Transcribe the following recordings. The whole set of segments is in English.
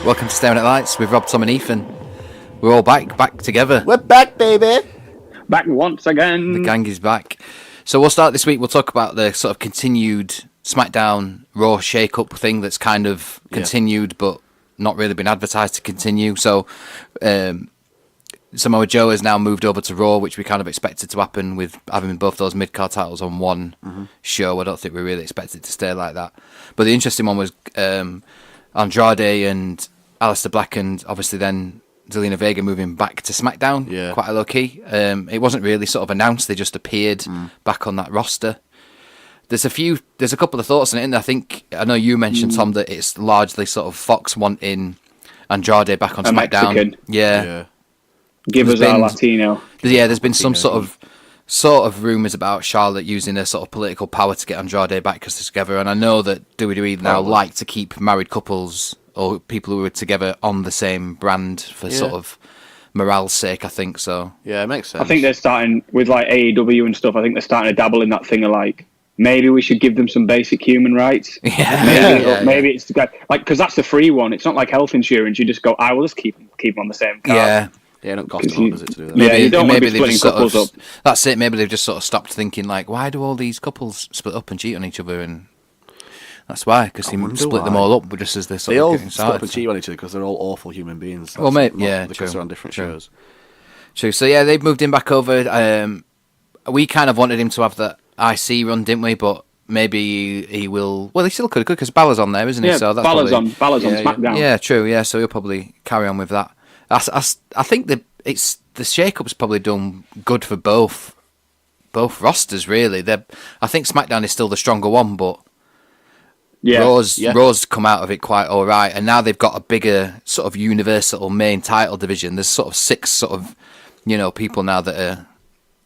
Welcome to Staring at Lights with Rob, Tom and Ethan. We're all back together. We're back, baby. Back once again. The gang is back. So we'll start this week. We'll talk about the sort of continued SmackDown Raw shake-up thing that's kind of continued but not really been advertised to continue. So Samoa Joe has now moved over to Raw, which we kind of expected to happen with having both those mid-card titles on one show. I don't think we really expected it to stay like that. But the interesting one was Andrade and Aleister Black, and obviously then Zelina Vega moving back to SmackDown, quite a low key. It wasn't really sort of announced; they just appeared back on that roster. There's a couple of thoughts on it, and I know you mentioned Tom that it's largely sort of Fox wanting Andrade back on SmackDown. Mexican. Yeah. Give us our Latino. Yeah, there's been some sort of rumours about Charlotte using her sort of political power to get Andrade back together, and I know that WWE now like to keep married couples or people who are together on the same brand for sort of morale's sake, I think so. Yeah, it makes sense. I think they're starting with like AEW and stuff. I think they're starting to dabble in that thing of like, maybe we should give them some basic human rights. Maybe it's like, because that's the free one. It's not like health insurance. You just go, I will just keep them on the same card. Yeah, not cost a lot, does it, to do that? You don't want to be splitting couples up. That's it. Maybe they've just sort of stopped thinking like, why do all these couples split up and cheat on each other? And that's why, because he split them all up just as they're sort of getting started. They all split up and cheat on each other because they're all awful human beings. Well, maybe, because they're on different shows. True. So yeah, they've moved him back over. We kind of wanted him to have that IC run, didn't we? But maybe he will. Well, he still could because Balor's on there, isn't he? Yeah, So that's Balor's on SmackDown. Yeah, true. Yeah, so he'll probably carry on with that. I think the shake-up's probably done good for both rosters, really. I think SmackDown is still the stronger one, but Raw's come out of it quite all right, and now they've got a bigger sort of universal main title division. There's sort of 6 sort of people now that are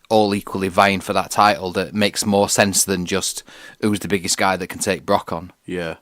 all equally vying for that title. That makes more sense than just who's the biggest guy that can take Brock on. Yeah.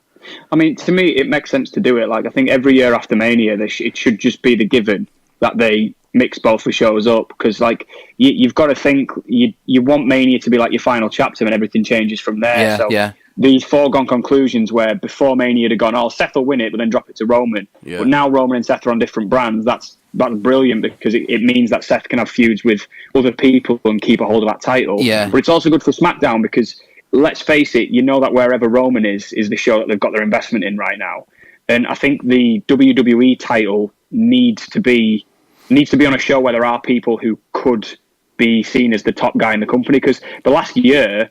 I mean, to me, it makes sense to do it. Like, I think every year after Mania, it should just be the given that they mix both the shows up, because like you've got to think you want Mania to be like your final chapter and everything changes from there. These foregone conclusions where before Mania had gone, Seth will win it, but then drop it to Roman. Yeah. But now Roman and Seth are on different brands. That's brilliant, because it means that Seth can have feuds with other people and keep a hold of that title. Yeah. But it's also good for SmackDown because, let's face it, that wherever Roman is the show that they've got their investment in right now. And I think the WWE title needs to be on a show where there are people who could be seen as the top guy in the company. Because the last year,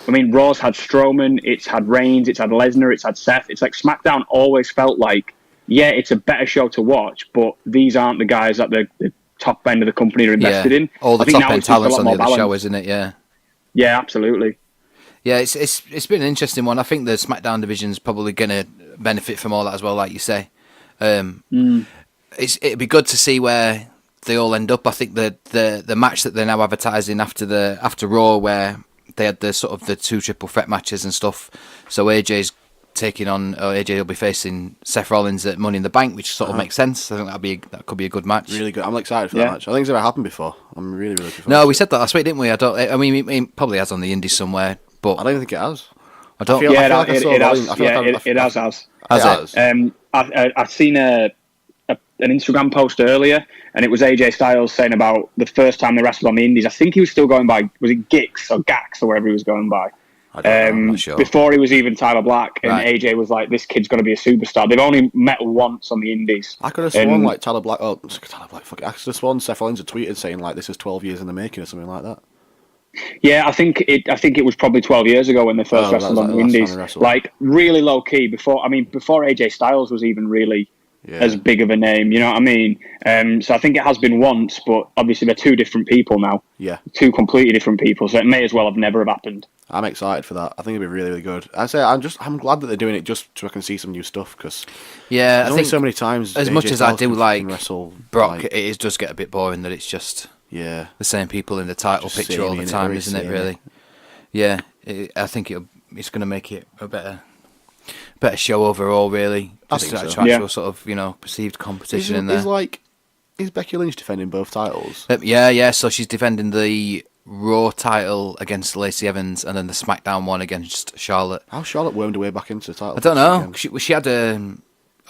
I mean, Raw's had Strowman, it's had Reigns, it's had Lesnar, it's had Seth. It's like SmackDown always felt like, it's a better show to watch, but these aren't the guys that the top end of the company are invested in. All the top end talents on the other show, isn't it? Yeah. Yeah, absolutely. Yeah, it's been an interesting one. I think the SmackDown division's probably going to benefit from all that as well, like you say. It'd be good to see where they all end up. I think the match that they're now advertising after Raw, where they had the sort of the 2 triple threat matches and stuff. So AJ will be facing Seth Rollins at Money in the Bank, which sort of makes sense. I think that could be a good match. Really good. I'm excited for that match. I think it's never happened before. I'm really looking forward. No, we said that last week, didn't we? I mean, it probably has on the Indies somewhere, but I don't think it has. It has. Has it? I've seen an Instagram post earlier, and it was AJ Styles saying about the first time they wrestled on the Indies. I think he was still going by, was it Gix or Gax or whatever he was going by? I don't know, I'm not sure. Before he was even Tyler Black, and AJ was like, this kid's going to be a superstar. They've only met once on the Indies. I could have sworn like Tyler Black, I could have sworn Seth Rollins had tweeted saying like, this is 12 years in the making or something like that. Yeah, I think it was probably 12 years ago when they first wrestled on the Indies. Like, really low key before AJ Styles was even really as big of a name, you know what I mean? So I think it has been once, but obviously they're 2 different people now. Yeah. 2 completely different people, so it may as well have never have happened. I'm excited for that. I think it'd be really, really good. I'm glad that they're doing it just so I can see some new stuff, because I think so many times. As AJ much as Styles I do like Brock, like, it does get a bit boring that it's just the same people in the title picture all the time, isn't it? Really? Yeah, I think it's going to make it a better show overall. Really, just actual sort of perceived competition in there. Is Becky Lynch defending both titles? Yeah. So she's defending the Raw title against Lacey Evans, and then the SmackDown one against Charlotte. How Charlotte wormed her way back into the title? I don't know. She had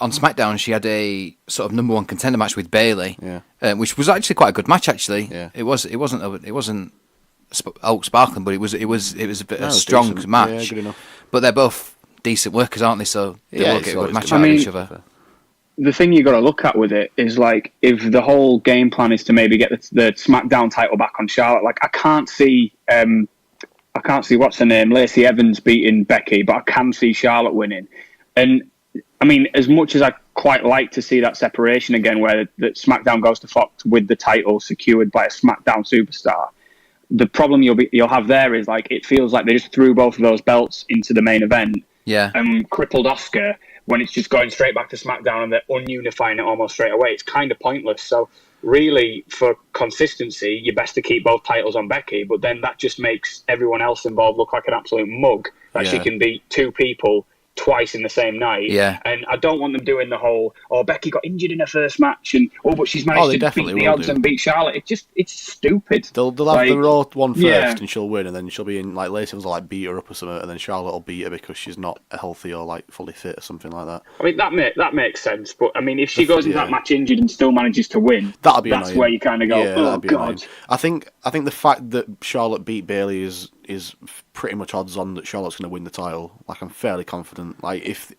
on SmackDown, she had a sort of number one contender match with Bayley, which was actually quite a good match. Actually, it wasn't sparkling, but it was a bit of a strong match. Yeah, good enough. But they're both decent workers, aren't they? So they will get a good match out of each other. The thing you got to look at with it is like if the whole game plan is to maybe get the SmackDown title back on Charlotte. Like I can't see what's her name, Lacey Evans beating Becky, but I can see Charlotte winning. And I mean, as much as I quite like to see that separation again, where that SmackDown goes to Fox with the title secured by a SmackDown superstar, the problem you'll have there is like it feels like they just threw both of those belts into the main event. Yeah. And crippled Asuka when it's just going straight back to SmackDown and they're ununifying it almost straight away. It's kind of pointless. So really, for consistency, you're best to keep both titles on Becky, but then that just makes everyone else involved look like an absolute mug that she can beat two people twice in the same night. Yeah. And I don't want them doing the whole, Becky got injured in her first match and but she's managed to beat the odds and beat Charlotte. It's stupid. They'll have the Raw one first and she'll win, and then she'll be in like Lacey will like beat her up or something, and then Charlotte will beat her because she's not healthy or like fully fit or something like that. I mean that makes sense, but I mean if she goes into that match injured and still manages to win, that's annoying. Where you kind of go, oh god. Annoying. I think the fact that Charlotte beat Bayley is pretty much odds on that Charlotte's going to win the title. Like I'm fairly confident. Like if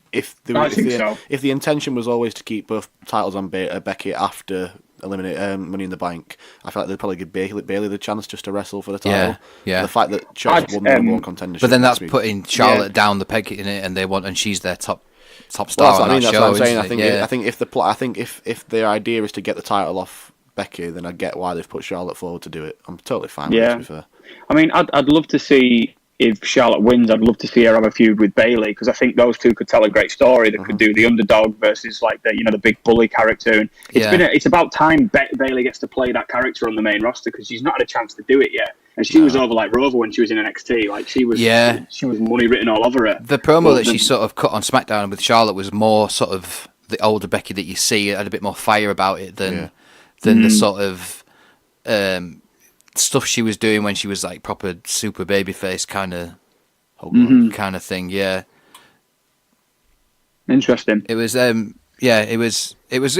the intention was always to keep both titles on Becky after eliminate Money in the Bank, I feel like they'd probably give Bayley the chance just to wrestle for the title. Yeah. The fact that Charlotte's won the number one contender, but then that's putting Charlotte down the peg in it, and she's their top star on that show. That's what I'm saying. I think if the idea is to get the title off Becky, then I get why they've put Charlotte forward to do it. I'm totally fine with it, to be fair. I mean, I'd love to see, if Charlotte wins, I'd love to see her have a feud with Bayley, because I think those two could tell a great story. They could do the underdog versus like the big bully character. And it's about time Bayley gets to play that character on the main roster, because she's not had a chance to do it yet. And she was over like Rover when she was in NXT. Like she was money written all over her. The promo that she sort of cut on SmackDown with Charlotte was more sort of the older Becky that you see. It had a bit more fire about it than the sort of stuff she was doing when she was like proper super babyface kind of thing. Yeah, interesting. It was it was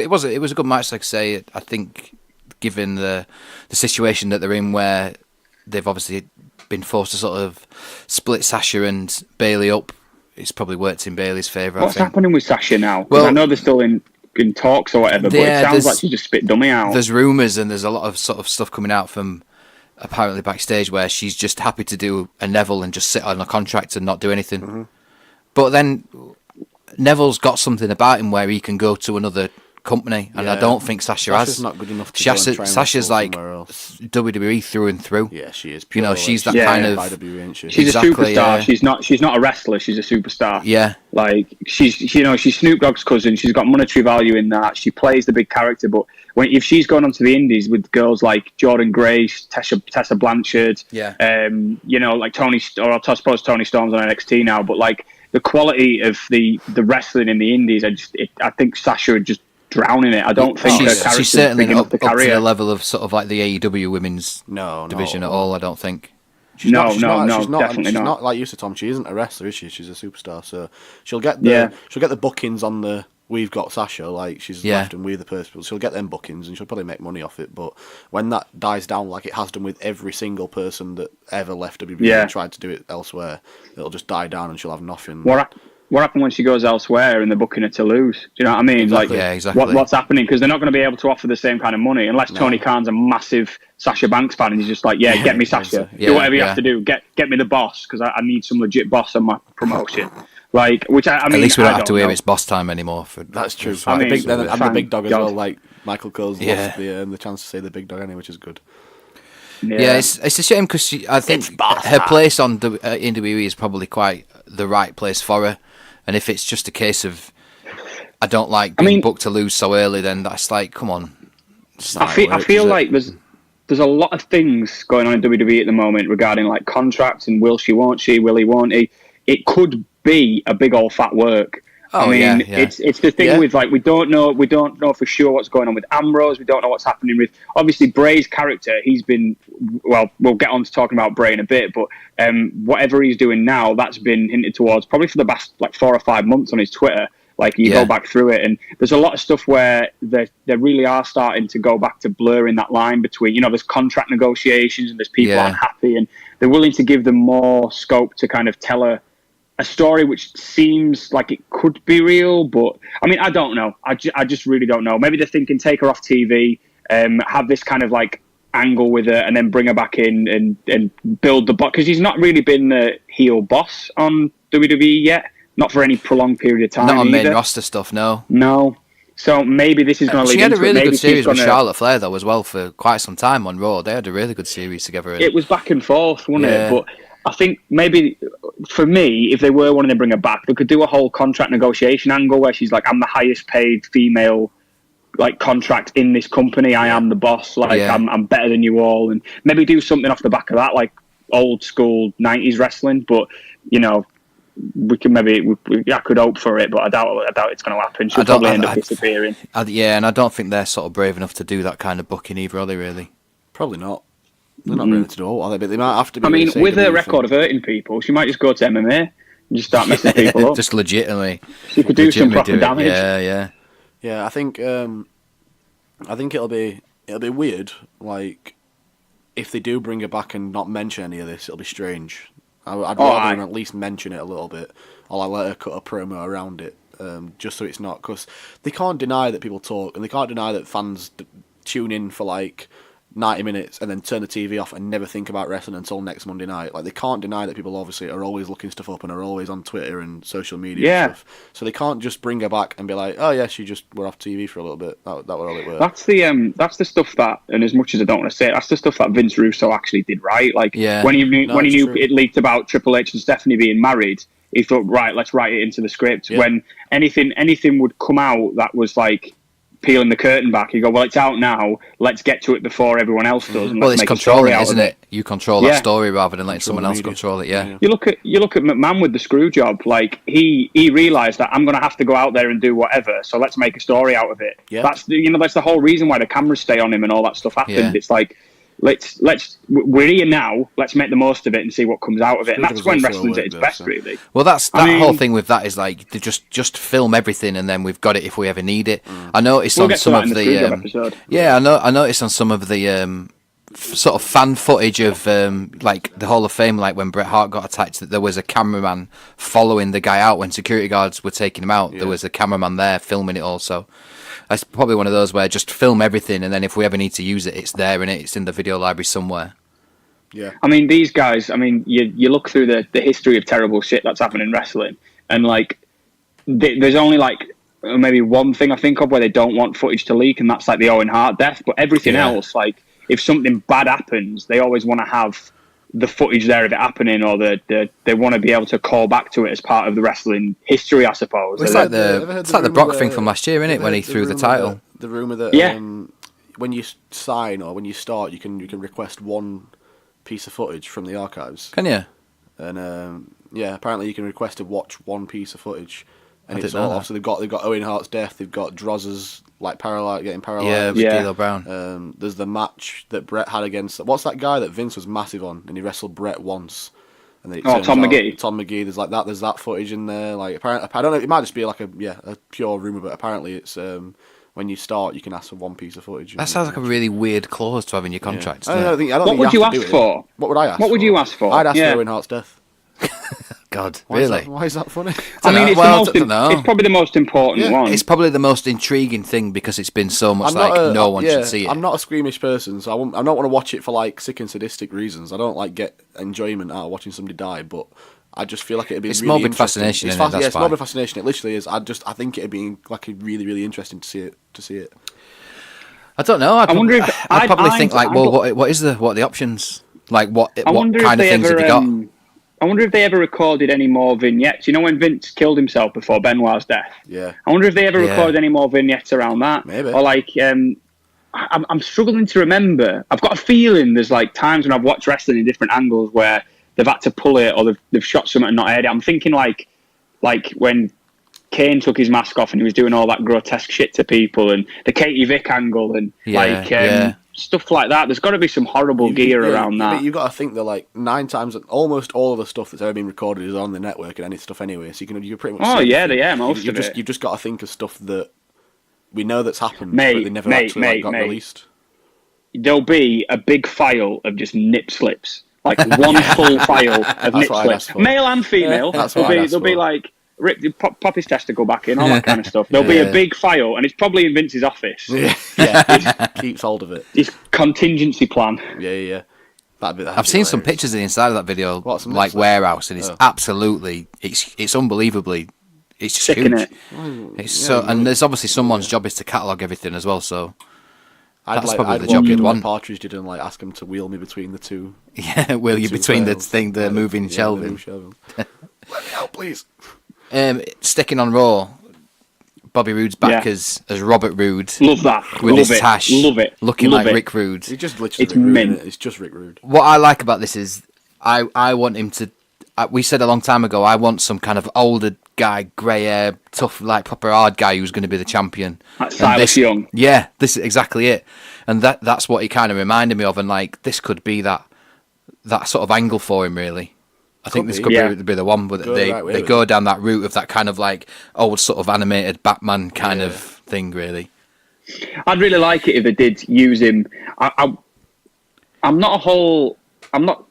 a good match. Like I say, I think given the situation that they're in, where they've obviously been forced to sort of split Sasha and Bayley up, it's probably worked in Bayley's favour. What's happening with Sasha now? Well, I know they're still in talks or whatever, but it sounds like she just spit dummy out. There's rumours and there's a lot of sort of stuff coming out from apparently backstage where she's just happy to do a Neville and just sit on a contract and not do anything. Mm-hmm. But then Neville's got something about him where he can go to another company, and I don't think Sasha's has. Not good enough to Sasha's like WWE through and through. Yeah, she is. She's that kind of. She's a superstar. She's not a wrestler. She's a superstar. Yeah, like she's Snoop Dogg's cousin. She's got monetary value in that. She plays the big character, but if she's going onto the indies with girls like Jordan Grace, Tessa Blanchard, like Tony, or I suppose Tony Storm's on NXT now, but like the quality of the wrestling in the indies, I think Sasha would just drown in it. I don't think she's certainly not up to the level of sort of like the AEW women's division at all. I don't think. She's not, definitely not. She's not like you said, Tom. She isn't a wrestler, is she? She's a superstar. So she'll get the bookings on the We've Got Sasha. Like she's left and we're the person. She'll get them bookings and she'll probably make money off it. But when that dies down, like it has done with every single person that ever left WWE and tried to do it elsewhere, it'll just die down and she'll have nothing. What happened when she goes elsewhere and they're booking her to lose? Do you know what I mean? Exactly. Like, exactly. What's happening? Because they're not going to be able to offer the same kind of money unless Tony Khan's a massive Sasha Banks fan and he's just like, get me Sasha. Do whatever you have to do. Get me the boss, because I need some legit boss on my promotion. Like, which I mean, at least we don't have to hear it's boss time anymore. That's true. The big dog as well. Like Michael Cole's lost the chance to say the big dog anyway, which is good. Yeah, it's a shame because I think her place on in WWE is probably quite the right place for her. And if it's just a case of I don't like being booked to lose so early, then that's like, come on. I feel like there's a lot of things going on in WWE at the moment regarding like contracts and will she, won't she, will he, won't he. It could be a big old fat work. It's the thing with like we don't know for sure what's going on with Ambrose. We don't know what's happening with obviously Bray's character. He's been we'll get on to talking about Bray in a bit, but whatever he's doing now, that's been hinted towards probably for the past like 4 or 5 months on his Twitter Like you go back through it, and there's a lot of stuff where they really are starting to go back to blurring that line between, there's contract negotiations and there's people unhappy, and they're willing to give them more scope to kind of tell a story which seems like it could be real. But I mean, I don't know. I just really don't know. Maybe they're thinking take her off TV, have this kind of like angle with her, and then bring her back in and build the boss, because he's not really been the heel boss on WWE yet. Not for any prolonged period of time. Not on main roster stuff, no. No. So maybe this is going to lead into it. She had a really good series with Charlotte Flair, though, as well, for quite some time on Raw. They had a really good series together. It was back and forth, wasn't it? But I think maybe, for me, if they were wanting to bring her back, they could do a whole contract negotiation angle where she's like, I'm the highest paid female contract in this company. I am the boss. I'm better than you all. And maybe do something off the back of that, like old school 90s wrestling. But, we can I could hope for it, but I doubt it's going to happen. She'll probably end up disappearing. And I don't think they're sort of brave enough to do that kind of booking either, are they, really? Probably not. They're not ready to do it, are they? But they might have to be. I mean, with her record of hurting people, she might just go to MMA and just start messing people up. Just legitimately. She could do some proper damage. Yeah, I think it'll be weird, like, if they do bring her back and not mention any of this. It'll be strange. I'd rather at least mention it a little bit, or I let her cut a promo around it, just so it's not, because they can't deny that people talk, and they can't deny that fans tune in for like 90 minutes and then turn the TV off and never think about wrestling until next Monday night. Like, they can't deny that people obviously are always looking stuff up and are always on Twitter and social media and stuff. So they can't just bring her back and be like, oh yeah, we're off TV for a little bit. That were all it were. That's the stuff that, and as much as I don't want to say it, that's the stuff that Vince Russo actually did right. Like, when he knew it leaked about Triple H and Stephanie being married, he thought, right, let's write it into the script. Yeah. When anything would come out that was like peeling the curtain back, you go, well, it's out now, let's get to it before everyone else does. And it's controlling it, isn't it? You control that story rather than letting someone else control it. You look at McMahon with the screw job. Like, he realised that I'm going to have to go out there and do whatever, so let's make a story out of it. That's the whole reason why the cameras stay on him and all that stuff happened. It's like, we're here now, let's make the most of it and see what comes out of it. And that's when wrestling's at its best, really. Well, that whole thing with that is like, they just film everything and then we've got it if we ever need it. I noticed on some of the I noticed on some of the sort of fan footage of like the Hall of Fame, like when Bret Hart got attacked, that there was a cameraman following the guy out when security guards were taking him out. There was a cameraman there filming it also. It's probably one of those where just film everything, and then if we ever need to use it, it's there and it's in the video library somewhere. Yeah. I mean, these guys, you look through the history of terrible shit that's happened in wrestling, and like, there's only like maybe one thing I think of where they don't want footage to leak, and that's like the Owen Hart death. But everything else, like, if something bad happens, they always want to have the footage there of it happening, or they want to be able to call back to it as part of the wrestling history, I suppose. Well, it's like the Brock thing from last year, isn't it? When he threw the title. The rumour that when you sign or when you start, you can request one piece of footage from the archives. Can you? And apparently you can request to watch one piece of footage. And it's all off. So they've got Owen Hart's death. They've got Droz's getting paralysed. Yeah, D'Lo Brown. There's the match that Brett had against. What's that guy that Vince was massive on, and he wrestled Brett once. And then Tom McGee. Tom McGee. There's like that. There's that footage in there. Like, apparently, I don't know. It might just be like a pure rumor, but apparently it's when you start, you can ask for one piece of footage. That sounds like a really weird clause to have in your contract. I don't think. What would you ask for? What would I ask? What would you ask for? I'd ask for Owen Hart's death. God, really? Why is that funny? It's probably the most important one. It's probably the most intriguing thing because it's been so much no one should see it. I'm not a squeamish person, so I don't want to watch it for like sick and sadistic reasons. I don't like get enjoyment out of watching somebody die, but I just feel like it'd be it's really morbid fascination. It's morbid fascination. It literally is. I think it'd be like really, really interesting to see it. I don't know. I'd probably think what are the options? Like what kind of things have you got? I wonder if they ever recorded any more vignettes. You know when Vince killed himself before Benoit's death? Yeah. I wonder if they ever recorded any more vignettes around that. Maybe. Or like, I'm struggling to remember. I've got a feeling there's like times when I've watched wrestling in different angles where they've had to pull it or they've shot something and not aired it. I'm thinking like when Kane took his mask off and he was doing all that grotesque shit to people, and the Katie Vick angle, and stuff like that. There's got to be some horrible gear around that. But you've got to think that like 9 times, almost all of the stuff that's ever been recorded is on the network and any stuff anyway. So you pretty much. Oh yeah, most of it. You've just got to think of stuff that we know that's happened, but they never actually got released. There'll be a big file of just nip slips, like one full file of nip slips, male and female. There'll be like pop his testicle back in, all that kind of stuff. There'll be a big file, and it's probably in Vince's office. Yeah. Keeps hold of it. His contingency plan. Yeah. I've seen some pictures of the inside of that video, like warehouse, and it's absolutely, it's unbelievably, it's just huge. And there's obviously someone's job is to catalogue everything as well. So that's probably the job you'd want. Partridge did and like ask him to wheel me between the two. Yeah, wheel you between the moving shelving. Let me help, please. Sticking on Raw, Bobby Roode's back as Robert Roode. Love that. With his tash. Love it. Looking like Rick Rude. It's just literally Rick Rude. It's just Rick Rude. What I like about this is I want him to... we said a long time ago, I want some kind of older guy, grey hair, tough, like proper hard guy who's going to be the champion. Like Silas Young. Yeah, this is exactly it. And that's what he kind of reminded me of. And like, this could be that sort of angle for him, really. I think this could be the one, but they go down that route of that kind of like old sort of animated Batman kind of thing, really. I'd really like it if they did use him. I'm not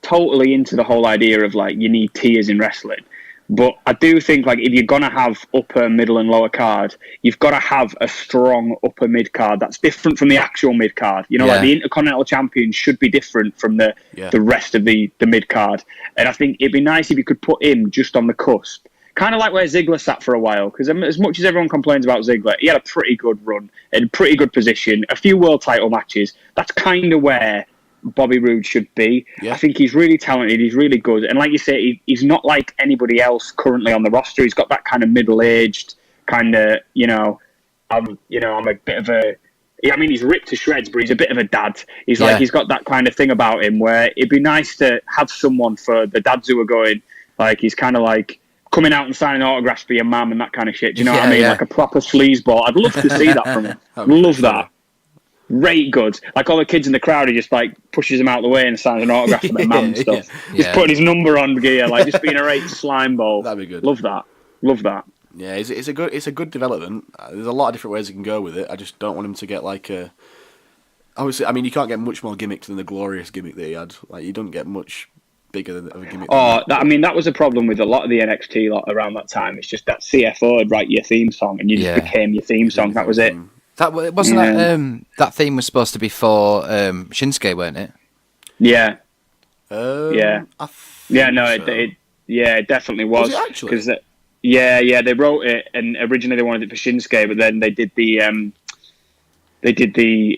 totally into the whole idea of like you need tiers in wrestling, but I do think like if you're gonna have upper, middle, and lower card, you've got to have a strong upper mid card that's different from the actual mid card. You know, like the Intercontinental Champion should be different from the rest of the mid card. And I think it'd be nice if you could put him just on the cusp, kind of like where Ziggler sat for a while. Because as much as everyone complains about Ziggler, he had a pretty good run, in pretty good position, a few world title matches. That's kind of where Bobby Roode should be. I think he's really talented. He's really good, and like you say, he's not like anybody else currently on the roster. He's got that kind of middle-aged kind of, I'm a bit of a. I mean, he's ripped to shreds, but he's a bit of a dad. He's like he's got that kind of thing about him where it'd be nice to have someone for the dads who are going. Like he's kind of like coming out and signing autographs for your mum and that kind of shit. Do you know what I mean? Like a proper sleazeball. I'd love to see that from him. Love that. Rate good. Like all the kids in the crowd, he just like pushes them out of the way and signs an autograph for their mum and stuff. Just putting his number on gear, like just being a right slime ball. That'd be good. Love that. Yeah, it's a good development. There's a lot of different ways you can go with it. I just don't want him to get like a. Obviously, I mean, you can't get much more gimmick than the glorious gimmick that he had. Like you don't get much bigger of a gimmick. That was a problem with a lot of the NXT lot around that time. It's just that CFO would write your theme song and you just became your theme song. That was it. That wasn't that theme was supposed to be for Shinsuke, weren't it? Yeah. It definitely was. Was it actually? They wrote it, and originally they wanted it for Shinsuke, but then they did the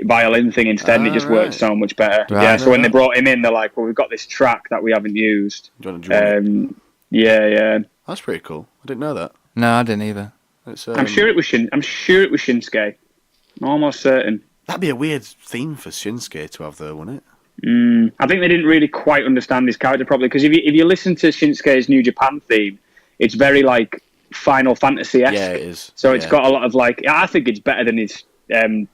violin thing instead, and it just worked so much better. So when they brought him in, they're like, "Well, we've got this track that we haven't used." Do you want to Yeah. That's pretty cool. I didn't know that. No, I didn't either. I'm sure it was Shinsuke. I'm almost certain. That'd be a weird theme for Shinsuke to have, though, wouldn't it? I think they didn't really quite understand his character properly, because if you listen to Shinsuke's New Japan theme, it's very like Final Fantasy-esque. Yeah, it is. So it's got a lot of like. I think it's better than his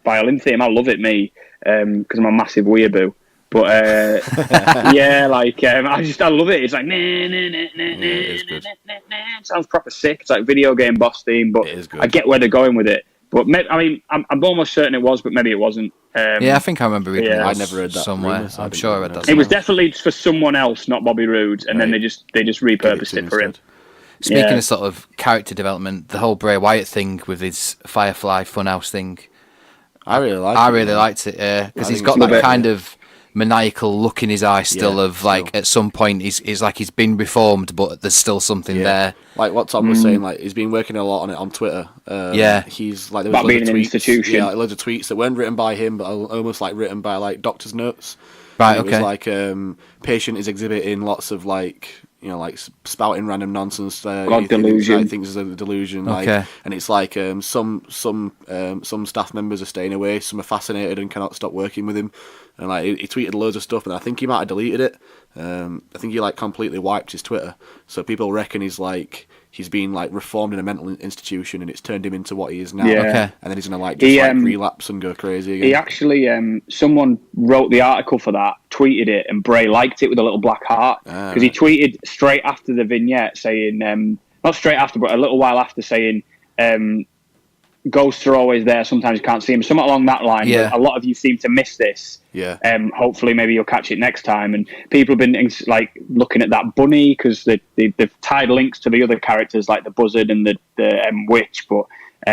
violin theme. I love it, because I'm a massive weeaboo. But I love it. It's like it is good. It sounds proper sick. It's like video game boss theme, but it is good. I get where they're going with it. But I'm almost certain it was, but maybe it wasn't. I think I remember reading I never read that somewhere. I'm sure I read that. It was definitely for someone else, not Bobby Roode, and then they just repurposed it for him. Speaking of sort of character development, the whole Bray Wyatt thing with his Firefly Funhouse thing, I really liked it. Because he's got that kind of maniacal look in his eye still of like at some point he's like he's been reformed, but there's still something there. Like what Tom was saying, like he's been working a lot on it on Twitter. He's like there was about being an institution. Yeah, like loads of tweets that weren't written by him, but almost like written by like doctor's notes. Right. It was like patient is exhibiting lots of like like spouting random nonsense. Delusion. Things as a delusion. And it's like some staff members are staying away, some are fascinated and cannot stop working with him. And like he tweeted loads of stuff, and I think he might have deleted it. I think he like completely wiped his Twitter, so people reckon he's like he's been like reformed in a mental institution and it's turned him into what he is now. Yeah. Okay. And then he's gonna like just relapse and go crazy again. He actually, someone wrote the article for that, tweeted it, and Bray liked it with a little black heart because he tweeted straight after the vignette saying, not straight after, but a little while after saying, ghosts are always there. Sometimes you can't see them. Something along that line. Yeah. A lot of you seem to miss this. Yeah. Hopefully, maybe you'll catch it next time. And people have been like looking at that bunny because they've tied links to the other characters like the buzzard and the witch, but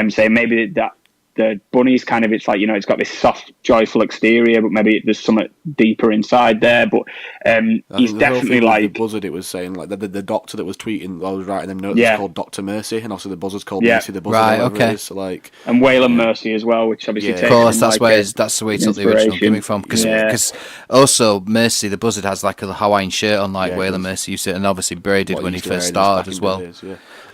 saying maybe that the bunny's kind of, it's like, it's got this soft, joyful exterior, but maybe there's something deeper inside there. But he's definitely like the buzzard. It was saying like the doctor that was tweeting, I was writing them notes. It's called Dr. Mercy, and also the buzzard's called Mercy the Buzzard. Right, okay. So like, and Wayland Mercy as well, which obviously takes of course that's like where he took the original gimmick from. Because also Mercy the Buzzard has like a Hawaiian shirt on, like Wayland Mercy used to, and obviously Bray did when he first started as well.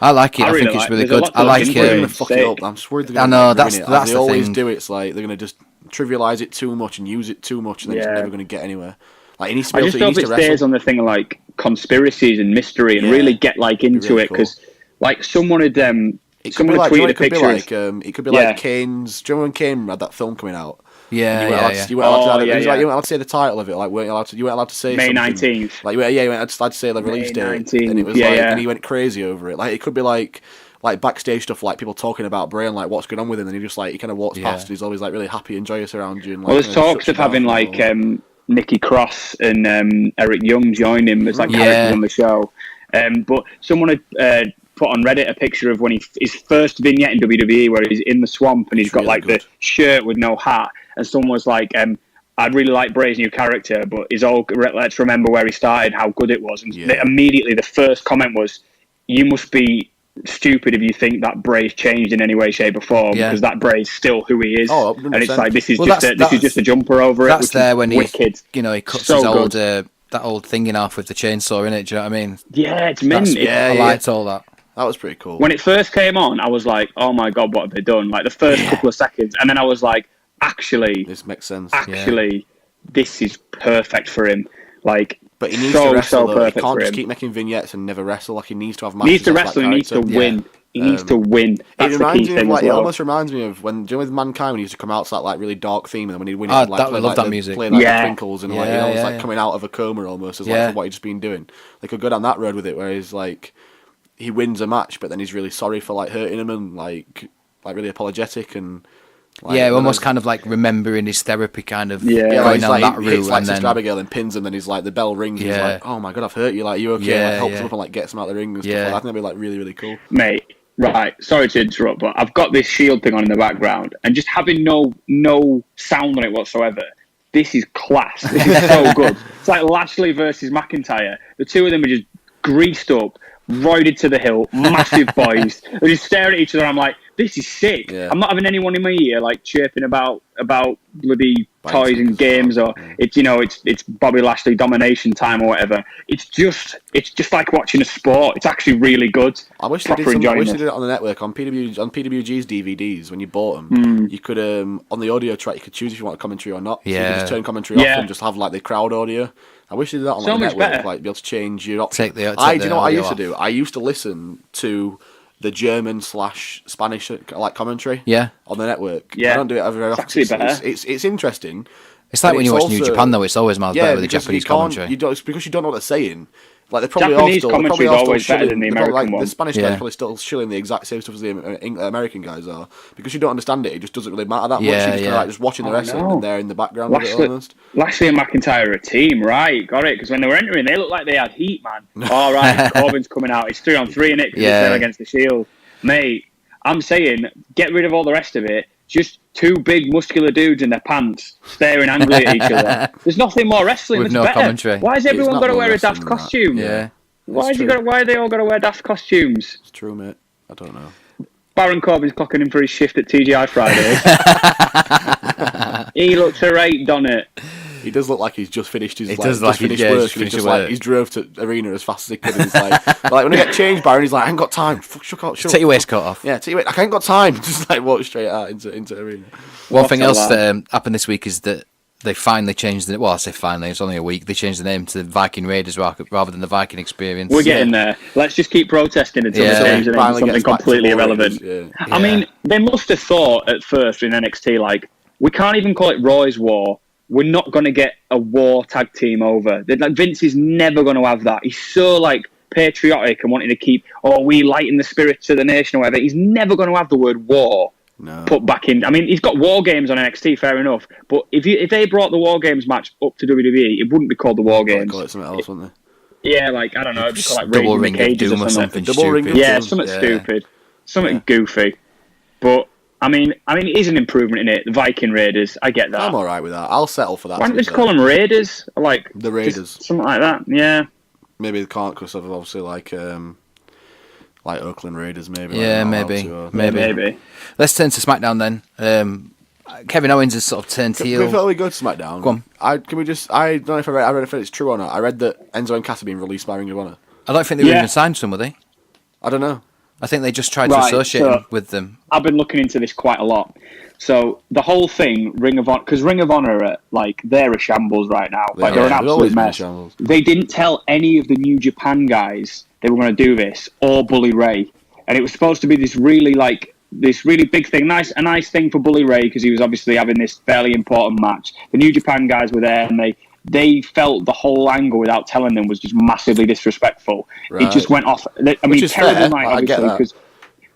I like it. I think it's really good. I like it. Fuck it up. I'm just worried they're I know that's they the always thing. do. It's like they're gonna just trivialize it too much and use it too much, and then it's never gonna get anywhere. Like he needs to be I just hope it stays on the thing of like conspiracies and mystery and really get like into it, because like someone had someone had tweeted a picture. It could be like Kane's. Do you remember when Kane had that film coming out? Yeah, you weren't allowed to say the title of it. Like, you weren't allowed to say May something. 19th. Like, you weren't allowed to say the release date, and it was and he went crazy over it. Like, it could be like backstage stuff, like people talking about Bray and like what's going on with him, and he just like he kind of walks past. And he's always like really happy and joyous around you. And, like, there's talks of having like Nikki Cross and Eric Young join him as like characters on the show. But someone had put on Reddit a picture of when his first vignette in WWE, where he's in the swamp and he's got like the shirt with no hat, and someone was like, I'd really like Bray's new character, but let's remember where he started, how good it was. And immediately the first comment was, you must be stupid if you think that Bray's changed in any way, shape or form, because that Bray's still who he is. And it's like, this is just a jumper over it. That's there when wicked. He cuts his old that old thing in half with the chainsaw in it. Do you know what I mean? Yeah, it's mint. I liked all that. That was pretty cool. When it first came on, I was like, oh my God, what have they done? Like the first couple of seconds. And then I was like, actually, this makes sense. Actually, this is perfect for him. Like, but he needs to wrestle. He can't just keep making vignettes and never wrestle. Like, he needs to have matches. He needs to wrestle. He needs to win. He needs to win. That's the key thing. It almost reminds me of when with Mankind, when he used to come out to that like really dark theme, and then when he'd win it, like, I love that music. Playing like the twinkles and it's like coming out of a coma almost, as like what he's just been doing. They could go down that road with it, where he's like, he wins a match, but then he's really sorry for like hurting him and like really apologetic and. Like, almost kind of like remembering his therapy, kind of going down that route. Hits like Sister Abigail and pins him, and he's like the bell rings. And he's like, "Oh my God, I've hurt you! Like, you okay?" Like, helps him up and like gets him out of the ring and stuff. Like that. I think that'd be like really, really cool, mate. Right, sorry to interrupt, but I've got this Shield thing on in the background, and just having no sound on it whatsoever. This is class. This is so good. It's like Lashley versus McIntyre. The two of them are just greased up, roided to the hill, massive boys. They just stare at each other. I'm like, this is sick. Yeah. I'm not having anyone in my ear like chirping about bloody toys and games, or it's Bobby Lashley domination time or whatever. It's just like watching a sport. It's actually really good. I wish they did it on the network on PWG's DVDs when you bought them. You could on the audio track you could choose if you want a commentary or not. So you could just turn commentary off and just have like the crowd audio. I wish they did that on the network, better. Like be able to change your option. Do you know what I used to do? I used to listen to the German/Spanish like commentary on the network. I don't do it very often. It's interesting. It's like when you watch New Japan though, it's always miles better with the Japanese commentary. It's because you don't know what they're saying. Like they're probably Japanese commentary is always better than the American one. The Spanish guys are probably still shilling the exact same stuff as the American guys are, because you don't understand it. It just doesn't really matter that much. You're just kind of like just watching the wrestling and they're in the background of it almost. Lashley and McIntyre are a team, right? Got it? Because when they were entering, they looked like they had heat, man. All right, Corbin's coming out. It's 3-on-3 in it because they're against the Shield, mate. I'm saying, get rid of all the rest of it. Just two big muscular dudes in their pants staring angrily at each other. There's nothing more wrestling with that's no better. Commentary. Why has everyone got to wear a daft costume? Yeah. Why are they all got to wear daft costumes? It's true, mate. I don't know. Baron Corbin's clocking in for his shift at TGI Fridays. He looks alright, don't it? He does look like he's just finished his work. He's drove to arena as fast as he could. And he's like when I get changed, Baron, he's like, I ain't got time. Take your waistcoat off. Yeah, I ain't got time. Just like walk straight out into arena. One thing else that happened this week is that they finally changed the. Well, I say finally. It's only a week. They changed the name to the Viking Raiders rather than the Viking Experience. We're getting there. Let's just keep protesting until they change the name to something completely irrelevant. I mean, they must have thought at first in NXT, like, we can't even call it Roy's War. We're not going to get a war tag team over. Like, Vince is never going to have that. He's so, like, patriotic and wanting to keep, we lighten the spirits of the nation or whatever. He's never going to have the word war put back in. I mean, he's got War Games on NXT, fair enough. But if they brought the War Games match up to WWE, it wouldn't be called the War Games. Call it something else, wouldn't they? Yeah, like, I don't know. It'd be called, like, Double Ring Ring of Doom or something stupid. Yeah, something stupid. Something goofy. But, I mean, it is an improvement in it. The Viking Raiders, I get that. I'm all right with that. I'll settle for that. Why don't they just call them Raiders? Like the Raiders. Something like that, yeah. Maybe they can't because of obviously like Oakland Raiders, maybe. Yeah, maybe. Let's turn to SmackDown then. Kevin Owens has sort of turned heel. Before we go to SmackDown, go on. I don't know if I read if it's true or not. I read that Enzo and Cass have been released by Ring of Honor. I don't think they were even signed to him, were they? I don't know. I think they just tried to associate him with them. I've been looking into this quite a lot. So the whole thing, Ring of Honor, because Ring of Honor are they're a shambles right now. They're an absolute mess. They didn't tell any of the New Japan guys they were going to do this, or Bully Ray, and it was supposed to be this really big thing, a nice thing for Bully Ray because he was obviously having this fairly important match. The New Japan guys were there, and they felt the whole angle without telling them was just massively disrespectful. Right. It just went off. I mean, terrible night, obviously, because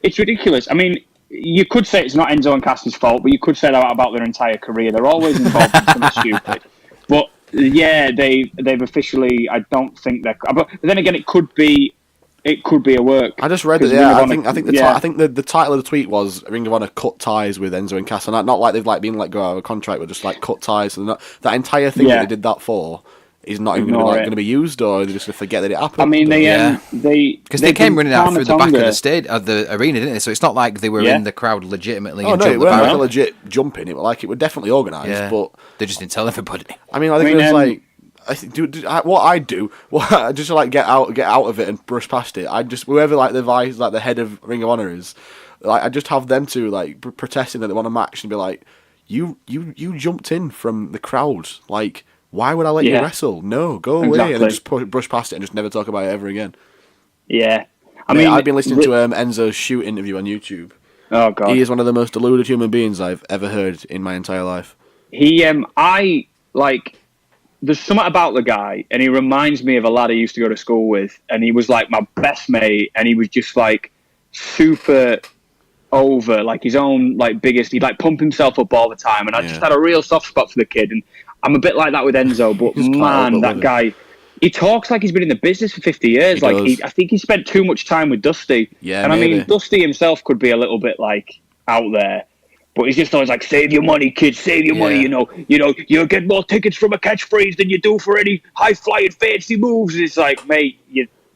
it's ridiculous. I mean, you could say it's not Enzo and Cass's fault, but you could say that about their entire career. They're always involved in something stupid. But yeah, they've officially. I don't think they're. But then again, it could be a work. I just read that. Yeah, I think the title of the tweet was Ring of Honor cut ties with Enzo and Cass, and not like they've like been let go out of a contract, but just like cut ties. So that entire thing that they did that for is not even going to be used, or they're just going to forget that it happened. I mean, they came running out through the back of the arena, didn't they? So it's not like they were in the crowd legitimately. Oh no, it wasn't like a legit jumping. It was definitely organised, but they just didn't tell everybody. I mean, I think it was like. What I do, just to like get out of it and brush past it. I just whoever like the head of Ring of Honor is, like I just have them to like protesting that they want a match and be like, you jumped in from the crowd, like why would I let you wrestle? No, go away, and then just brush past it and just never talk about it ever again. Yeah, I mean, I've been listening to Enzo's shoot interview on YouTube. Oh god, he is one of the most deluded human beings I've ever heard in my entire life. There's something about the guy, and he reminds me of a lad I used to go to school with, and he was like my best mate, and he was just like super over, like his own like biggest. He'd like pump himself up all the time, and I just had a real soft spot for the kid. And I'm a bit like that with Enzo, but man, that guy, he talks like he's been in the business for 50 years. I think he spent too much time with Dusty. Yeah, and maybe. I mean, Dusty himself could be a little bit like out there. But he's just always like, save your money, kids, save your money. You'll get more tickets from a catchphrase than you do for any high-flying fancy moves. And it's like, mate,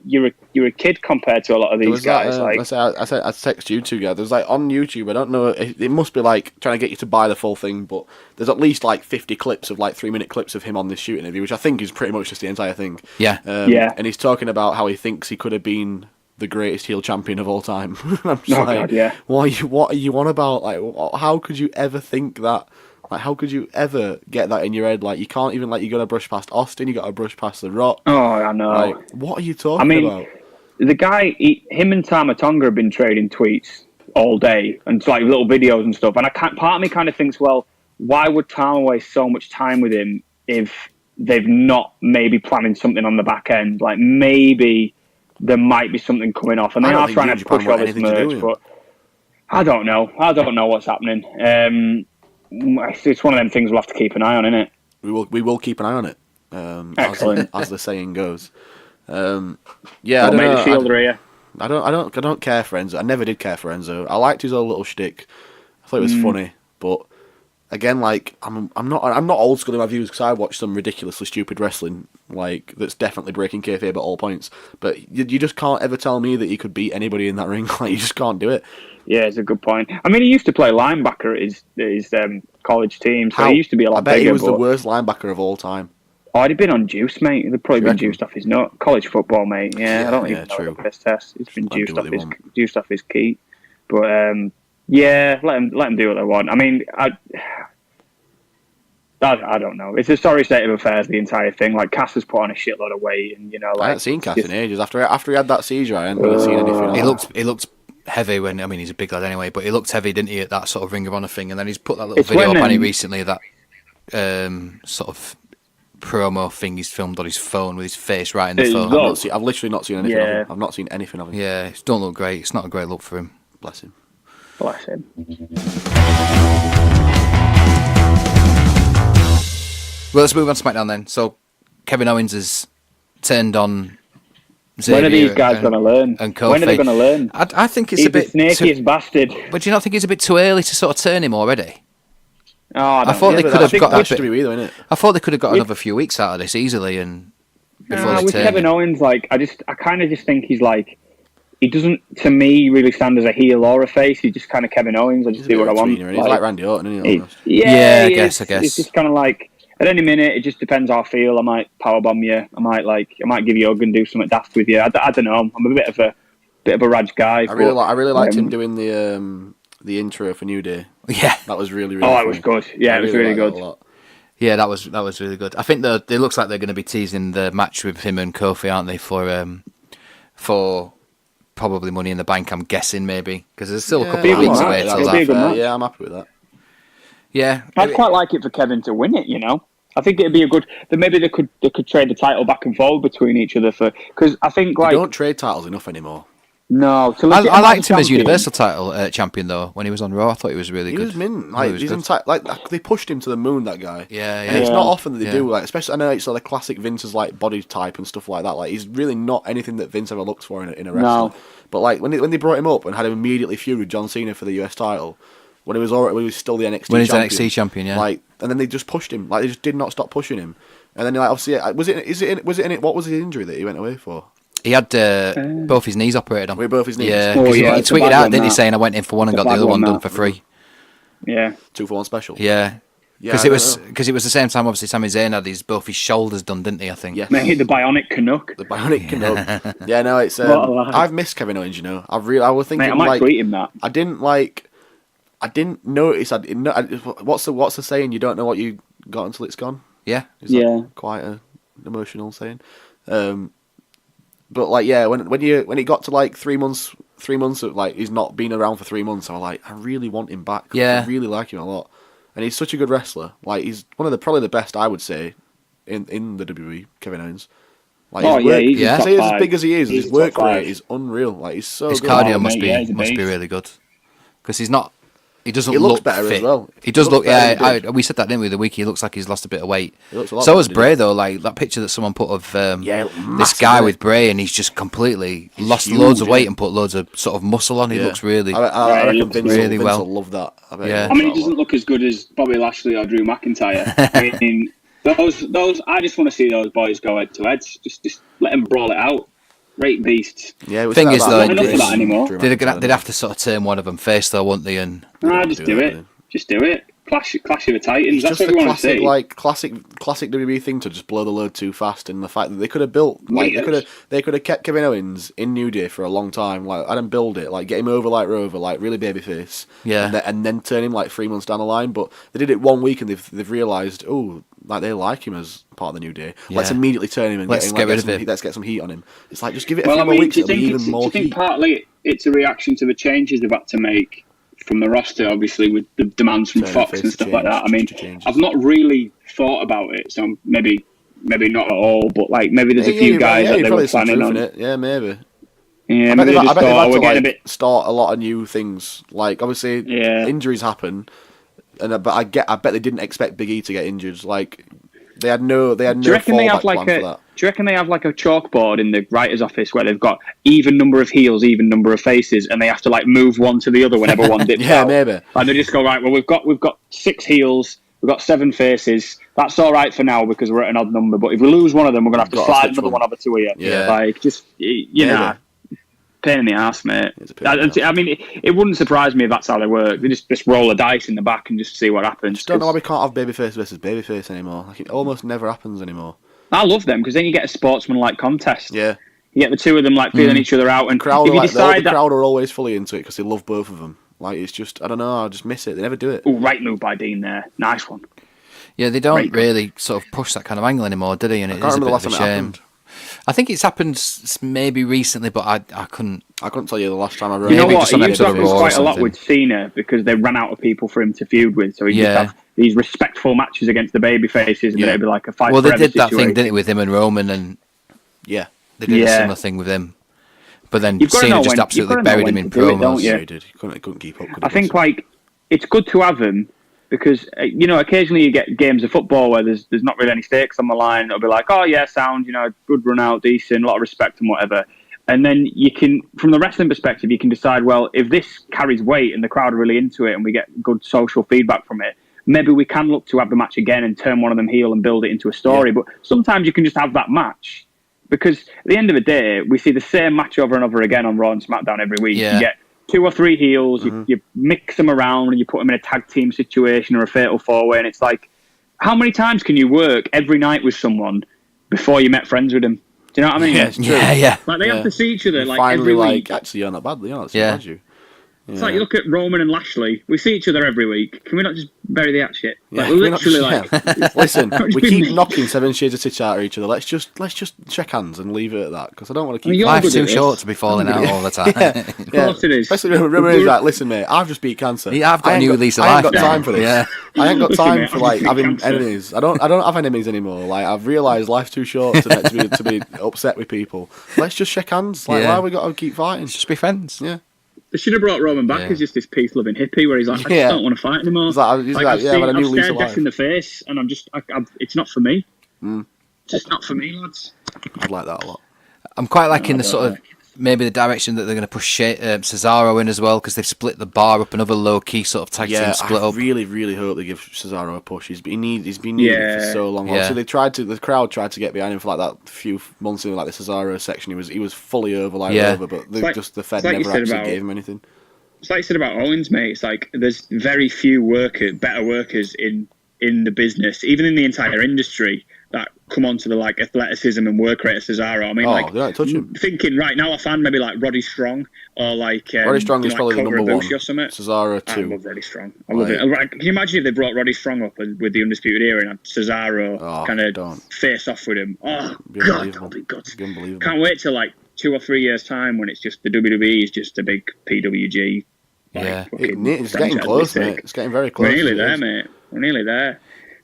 you're a kid compared to a lot of these guys. I text you two guys. There's like on YouTube. I don't know. It must be like trying to get you to buy the full thing, but there's at least like 50 clips of like 3-minute clips of him on this shoot interview, which I think is pretty much just the entire thing. Yeah. And he's talking about how he thinks he could have been the greatest heel champion of all time. I'm just God. What are you on about? Like, how could you ever think that? Like, how could you ever get that in your head? Like, you can't even, like, you got to brush past Austin, you got to brush past The Rock. Oh, I know. Like, what are you talking about? The guy, him and Tama Tonga have been trading tweets all day, and like little videos and stuff. And part of me kind of thinks, well, why would Tama waste so much time with him if they've not maybe planning something on the back end? Like, maybe there might be something coming off, and they are trying to push all this merch, but I don't know. I don't know what's happening. It's one of them things we'll have to keep an eye on, isn't it? We will keep an eye on it. Excellent, as the saying goes. I don't know. I don't care for Enzo. I never did care for Enzo. I liked his old little shtick. I thought it was funny, but again, like I'm not old school in my views because I watch some ridiculously stupid wrestling like that's definitely breaking kayfabe at all points. But you just can't ever tell me that he could beat anybody in that ring. Like you just can't do it. Yeah, it's a good point. I mean, he used to play linebacker at his college team, so he used to be a lot bigger. I bet he was the worst linebacker of all time. Oh, he'd been on juice, mate. He'd probably been juiced off his nut. College football, mate. Yeah, I don't even know the piss test. He's been juiced off his key. But yeah, let him do what they want. I mean, I don't know. It's a sorry state of affairs, the entire thing. Like, Cass has put on a shitload of weight, and like I haven't seen Cass in ages. After he had that seizure, I hadn't really seen anything. He looked heavy when he's a big lad anyway, but he looked heavy, didn't he, at that sort of Ring of Honor thing, and then he's put that little video up on it recently, that sort of promo thing he's filmed on his phone with his face right in the phone. I've literally not seen anything of him. I've not seen anything of him. Yeah, it don't look great. It's not a great look for him. Bless him. Bless him. Well, let's move on to SmackDown then. So, Kevin Owens has turned on Xavier. When are these guys going to learn? And Kofi. When are they going to learn? I think it's He's a bit... the snakiest bastard. But do you not think it's a bit too early to sort of turn him already? Oh, I thought they could have got a bit... Either, innit? I thought they could have got another few weeks out of this easily, and before they with turn Kevin Owens, like, I kind of just think he's like... He doesn't, to me, really stand as a heel or a face. He's just kind of Kevin Owens. I just do what I want. He's like Randy Orton, isn't he? Yeah, I guess. It's just kind of like... At any minute, it just depends how I feel. I might powerbomb you. I might give you a hug and do something daft with you. I don't know. I'm a bit of a rad guy. I really liked him doing the intro for New Day. Yeah, that was really funny. It was good. Yeah, it was really good. Yeah, that was really good. I think it looks like they're going to be teasing the match with him and Kofi, aren't they? For probably Money in the Bank. I'm guessing maybe because there's still a couple of weeks away till that. Yeah, I'm happy with that. Yeah, I'd quite like it for Kevin to win it. I think it'd be a good. Maybe they could trade the title back and forth between each other because I think they don't trade titles enough anymore. No, I liked him as Universal title champion though. When he was on Raw, I thought he was really good. He was mint. Like they pushed him to the moon. That guy. Yeah. And it's not often that they do. Like, especially I know it's like classic Vince's like body type and stuff like that. Like he's really not anything that Vince ever looks for in a wrestler. No. But like when they brought him up and had him immediately feud with John Cena for the US title. When he was still the NXT champion. When he was NXT champion, yeah. Like, and then they just pushed him. Like, they just did not stop pushing him. And then, like, obviously, what was the injury that he went away for? He had both his knees operated on. With both his knees? Yeah, he tweeted out, didn't he, saying I went in for one and got the other one done for free. Yeah. 2-for-1 special. Yeah. Because it was the same time, obviously, Sami Zayn had both his shoulders done, didn't he, I think? Yeah. Mate, the Bionic Canuck. The Bionic Canuck. Yeah, no, it's... I've missed Kevin Owens, I was thinking, mate, I might tweet him that. I didn't notice. What's the saying? You don't know what you got until it's gone. Yeah, quite an emotional saying. But like, yeah, when it got to like 3 months of like he's not been around for 3 months, I was like, I really want him back. Yeah, I really like him a lot, and he's such a good wrestler. Like he's one of probably the best I would say in the WWE. Kevin Owens. Like, he's as big as he is, his work rate is unreal. Like he's so his good. cardio must be really good because he's not. He looks better fit. as well. He does look. Yeah, we said that, didn't we? The week he looks like he's lost a bit of weight. So has Bray though. Like that picture that someone put of this guy with Bray, and he's just completely lost loads of weight and put loads of sort of muscle on. He looks really. I reckon Vince really will well. Love that. I mean, he doesn't look as good as Bobby Lashley or Drew McIntyre. I mean, those. I just want to see those boys go head to head. Just let them brawl it out. Great beasts. Yeah, thing is though, they'd have to sort of turn one of them face though, wouldn't they? And just do it. Just do it. Clash of the Titans. It's That's just what we want to see. Like classic WWE thing to just blow the load too fast, and the fact that they could have built they could have kept Kevin Owens in New Day for a long time. Like I didn't build it, like get him over like Rover, like really babyface. Yeah, and then turn him like 3 months down the line. But they did it 1 week, and they've realised, like they like him as part of the New Day. Yeah. Let's immediately turn him and get rid of him. Let's get some heat on him. It's like just give it a few more weeks. It'll be even more heat. Do you think partly it's a reaction to the changes they've had to make from the roster, obviously, with the demands from Fox and stuff like that? I mean, I've not really thought about it, so maybe not at all, but like maybe there's a few guys that they were planning on it. Yeah, maybe. Yeah, I bet they've had to start a lot of new things. Like obviously, injuries happen, but I bet they didn't expect Big E to get injured. Like they had no fallback plan for that. Do you reckon they have like a chalkboard in the writer's office where they've got even number of heels, even number of faces, and they have to like move one to the other whenever one dips out? Maybe. And they just go, right, well, we've got 6 heels, we've got 7 faces. That's all right for now because we're at an odd number. But if we lose one of them, we're gonna have to slide another one over to you. Yeah. Like just know, pain in the ass, mate. I mean, it wouldn't surprise me if that's how they work. They just roll a dice in the back and just see what happens. Just don't know why we can't have babyface versus babyface anymore. Like it almost never happens anymore. I love them because then you get a sportsman-like contest. Yeah. You get the two of them like feeling each other out, and crowd if you decide the crowd are always fully into it because they love both of them. Like it's just I don't know, I just miss it. They never do it. Oh, right move by Dean there, nice one. Yeah, they don't really sort of push that kind of angle anymore, do they? And it is a bit of a shame. I think it's happened maybe recently, but I couldn't. I couldn't tell you the last time I read. You know what? He used to happen quite a lot with Cena because they ran out of people for him to feud with, so he just have these respectful matches against the baby faces, and then it'd be like a fight. Well, they did that thing, didn't it, with him and Roman, and they did a similar thing with him. But then Cena just absolutely buried him in promos. Yeah, he did. He couldn't keep up. I think it's good to have him. Because, occasionally you get games of football where there's not really any stakes on the line. It'll be like, oh, yeah, sound, good run out, decent, a lot of respect and whatever. And then you can, from the wrestling perspective, you can decide, well, if this carries weight and the crowd are really into it and we get good social feedback from it, maybe we can look to have the match again and turn one of them heel and build it into a story. Yeah. But sometimes you can just have that match. Because at the end of the day, we see the same match over and over again on Raw and SmackDown every week. Yeah. You get 2 or 3 heels, you mix them around and you put them in a tag team situation or a fatal 4-way, and it's like, how many times can you work every night with someone before you met friends with them? Do you know what I mean? Yeah, it's true. Yeah. Like they have to see each other finally, every week. Actually, you're not bad. You're not bad, you. It's like you look at Roman and Lashley. We see each other every week. Can we not just bury the shit? Yeah, literally, listen, we keep knocking 7 shades of titch out at each other. Let's just shake hands and leave it at that, because I don't want to keep. Life's too short to be falling out all the time. Of course it is. Especially remember, he's like, listen, mate, I've just beat cancer. Yeah, I've got a new lease of life. I ain't got time for this. Yeah. I ain't got time for having enemies. I don't have enemies anymore. Like, I've realised life's too short to be upset with people. Let's just shake hands. Like, why have we got to keep fighting? Just be friends. Yeah. They should have brought Roman back as just this peace-loving hippie where he's like, I just don't want to fight anymore. He's like, I've stared death in the face, and I'm just, it's not for me. It's just not for me, lads. I'd like that a lot. I'm quite liking the sort of maybe the direction that they're going to push Cesaro in as well, because they've split the bar up, another low-key sort of tag team split up. I really, really hope they give Cesaro a push. He's been needed for so long. Yeah. So the crowd tried to get behind him for like that few months in like the Cesaro section. He was fully over, but the Fed never actually gave him anything. It's like you said about Owens, mate. It's like there's very few better workers in the business, even in the entire industry, that come onto the like athleticism and work rate of Cesaro. I mean, they don't touch him. Thinking right now, I find maybe like Roddy Strong or like Roddy Strong is probably the number one. Or something. Cesaro 2. I love Roddy Strong. I love it. Can you imagine if they brought Roddy Strong up with the Undisputed Era and had Cesaro kind of face off with him? Oh God, that'll be good. Unbelievable. Can't wait till like 2 or 3 years time when it's just the WWE is just a big PWG. It's getting close, mate. It's getting very close. We're nearly there, mate. We're nearly there.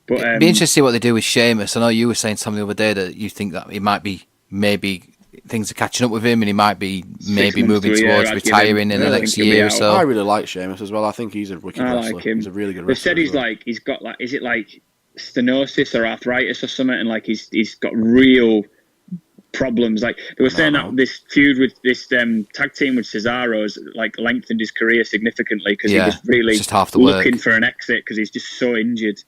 But, it'd be interesting to see what they do with Sheamus. I know you were saying something the other day that you think that he might be maybe things are catching up with him and he might be maybe moving towards retiring in the next year or so. I really like Sheamus as well. I think he's a wicked wrestler. Like him. He's a really good wrestler. They said he's got like, is it like stenosis or arthritis or something, and like he's got real problems. Like they were saying that this feud with this tag team with Cesaro's like lengthened his career significantly because he was really looking for an exit because he's just so injured.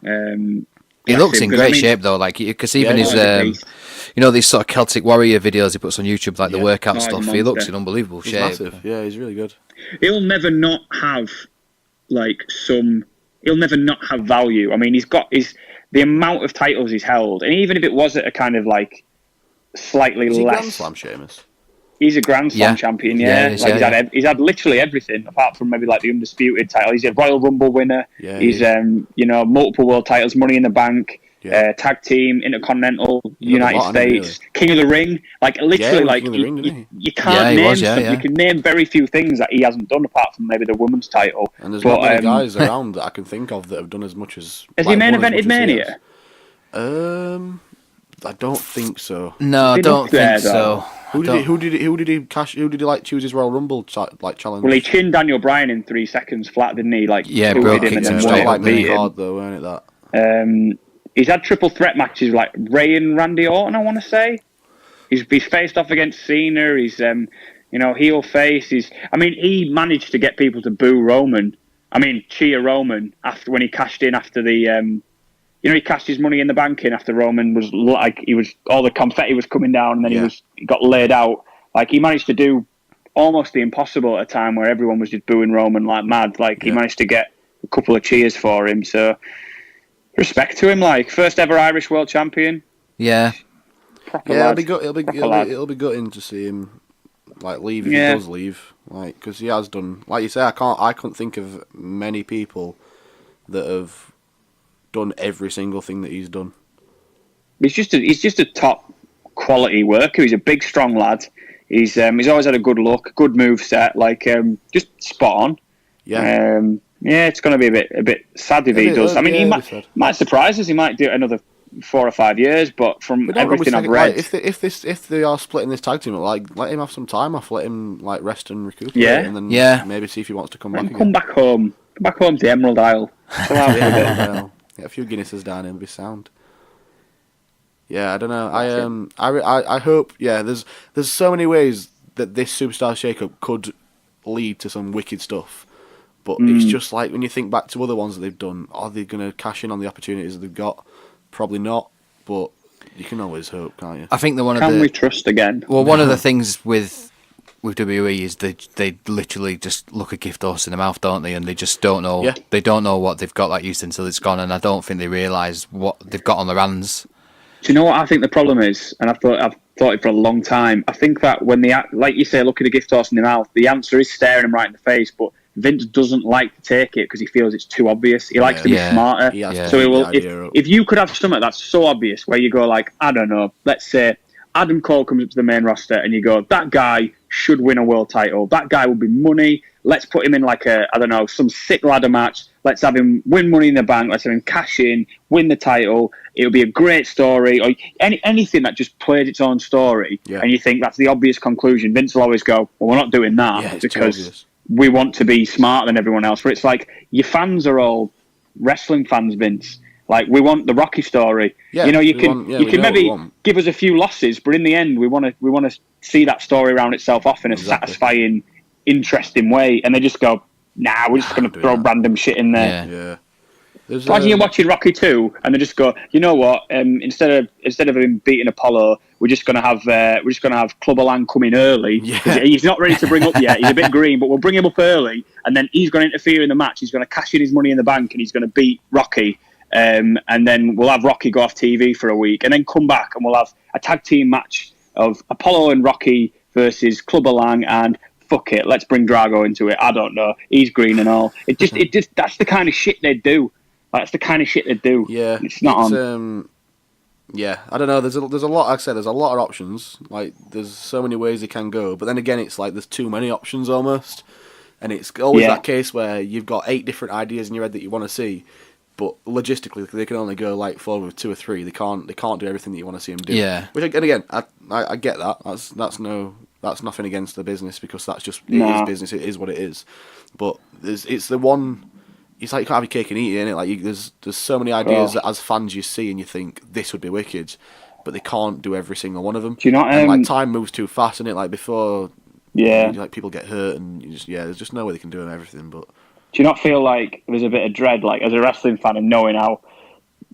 He looks in great shape though, like because even his these sort of Celtic Warrior videos he puts on YouTube, like the workout stuff, he looks in unbelievable shape. Massive. Yeah, he's really good. He'll never not have value. I mean, he's got the amount of titles he's held, and even if it was at a kind of like slightly less. Grand Slam Sheamus? He's a Grand Slam champion, he's had literally everything apart from maybe like the Undisputed title. He's a Royal Rumble winner. Yeah, he's multiple world titles, Money in the Bank, tag team, Intercontinental, United States, really. King of the Ring. Like literally, you can't name. You can name very few things that he hasn't done apart from maybe the women's title. And there's not many guys around that I can think of that have done as much as. Has he main evented Mania? I don't think so. No, I don't think so. Who did he like choose his Royal Rumble challenge? Well, he chinned Daniel Bryan in 3 seconds flat, didn't he? Like broke him and then straight like beat hard though, weren't it that? He's had triple threat matches like Ray and Randy Orton, I want to say. He's faced off against Cena. He's heel face. He managed to get people to boo Roman. Cheer Roman when he cashed in after the. He cashed his Money in the Bank in after Roman was like all the confetti was coming down, and then he got laid out. Like he managed to do almost the impossible at a time where everyone was just booing Roman like mad. Like he managed to get a couple of cheers for him. So respect to him. Like first ever Irish world champion. Yeah. Proper lad. It'll be gutting to see him like leave if he does leave. Like because he has done. Like you say, I couldn't think of many people that have done every single thing that he's done. He's just a top quality worker. He's a big, strong lad. He's always had a good look, good move set, just spot on. Yeah. It's going to be a bit sad if he does. I mean, he might surprise us. He might do it another 4 or 5 years, but from everything I've read, if they are splitting this tag team, let him have some time off, let him rest and recuperate, and then maybe see if he wants to come back. Come back home to the Emerald Isle. Get a few Guinnesses down and be sound. Yeah, I don't know. I hope. Yeah, there's so many ways that this superstar shakeup could lead to some wicked stuff. But it's just like when you think back to other ones that they've done, are they going to cash in on the opportunities that they've got? Probably not, but you can always hope, can't you? I think Can we trust again? Well, one of the things with WWE is they literally just look a gift horse in the mouth, don't they? And they just don't know. Yeah. They don't know what they've got used until it's gone, and I don't think they realise what they've got on their hands. Do you know what I think the problem is? And I've thought it for a long time. I think that when like you say, look at a gift horse in the mouth, the answer is staring him right in the face, but Vince doesn't like to take it because he feels it's too obvious. He likes to be smarter. So he will. If you could have something that's so obvious, where you go I don't know, let's say Adam Cole comes up to the main roster, and you go, that guy should win a world title. That guy will be money. Let's put him in some sick ladder match. Let's have him win Money in the Bank. Let's have him cash in, win the title. It'll be a great story. Or anything that just plays its own story, and you think that's the obvious conclusion. Vince will always go, well, we're not doing that because we want to be smarter than everyone else. But it's like your fans are all wrestling fans, Vince. We want the Rocky story. Yeah, you can maybe give us a few losses, but in the end, we want to see that story round itself off in a satisfying, interesting way. And they just go, nah, we're just going to throw random shit in there. Yeah. Imagine you're watching Rocky 2, and they just go, you know what? Instead of him beating Apollo, we're just going to have Clubber Lang come in early. Yeah. He's not ready to bring up yet. He's a bit green, but we'll bring him up early, and then he's going to interfere in the match. He's going to cash in his Money in the Bank, and he's going to beat Rocky. And then we'll have Rocky go off TV for a week, and then come back, and we'll have a tag team match of Apollo and Rocky versus Clubber Lang, and fuck it, let's bring Drago into it. I don't know. He's green and all. It just that's the kind of shit they do. That's the kind of shit they do. Yeah, it's not on. Yeah, I don't know. There's a lot. Like I said, there's a lot of options. There's so many ways they can go. But then again, it's there's too many options almost, and it's always that case where you've got 8 different ideas in your head that you want to see, but logistically they can only go forward with 2 or 3. They can't do everything that you want to see them do. Yeah. Which again, I get that. That's nothing against the business, because that's just it is business. It is what it is. But it's the one. It's you can't have your cake and eat it, innit? There's so many ideas that as fans you see and you think this would be wicked, but they can't do every single one of them. Do you not? And time moves too fast, innit? Before, people get hurt, and there's just no way they can do everything. But do you not feel like there's a bit of dread, as a wrestling fan, and knowing how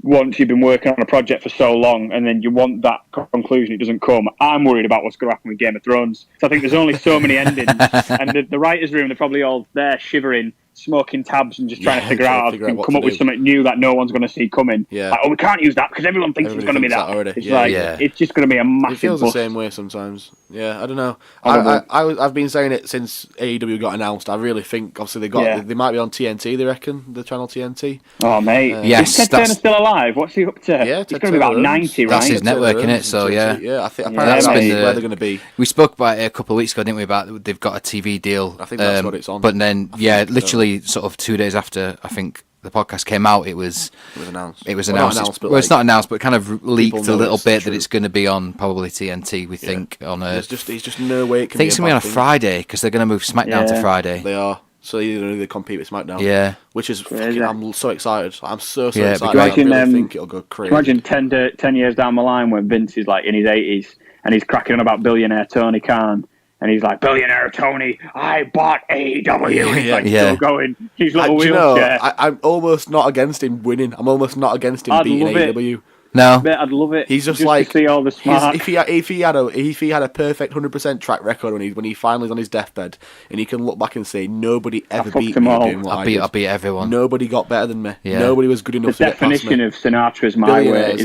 once you've been working on a project for so long, and then you want that conclusion, it doesn't come? I'm worried about what's going to happen with Game of Thrones. So I think there's only so many endings, and the writers' room, they're probably all there shivering, smoking tabs, and just trying to figure out how to come up with something new that no one's going to see coming. Yeah. We can't use that because everyone thinks it's going to be that. Already. It's it's just going to be a massive. It feels bust. the same way sometimes. Yeah, I don't know. I've been saying it since AEW got announced. I really think obviously they might be on TNT. They reckon the channel TNT. Oh mate, yes. Is Ted Turner still alive? What's he up to? Yeah, he's going to be about 90, right? That's his network, isn't it? So yeah, I think that's where they're going to be. We spoke about it a couple of weeks ago, didn't we? About they've got a TV deal. I think that's what it's on. But then literally sort of 2 days after I think the podcast came out, it was announced. It was announced. It's not announced, but kind of leaked a little bit that it's going to be on probably TNT. We think on a. There's just no way it can. I think it's going to be on a Friday because they're going to move SmackDown to Friday. They are. So they compete with SmackDown. Yeah. Which is I'm so excited. I'm so excited. I really think it'll go crazy. Imagine 10 years down the line when Vince is in his 80s and he's cracking on about billionaire Tony Khan. And he's like, billionaire Tony, I bought AEW. He's still going. His little wheelchair. I'm almost not against him winning. I'm almost not against him beating AEW. No, I'd love it. He's just to see all the smart. If he had a perfect 100% track record when he finally's on his deathbed, and he can look back and say nobody ever beat me. I beat everyone. Nobody got better than me. Yeah. Nobody was good enough to get past me. The definition of Sinatra's my way.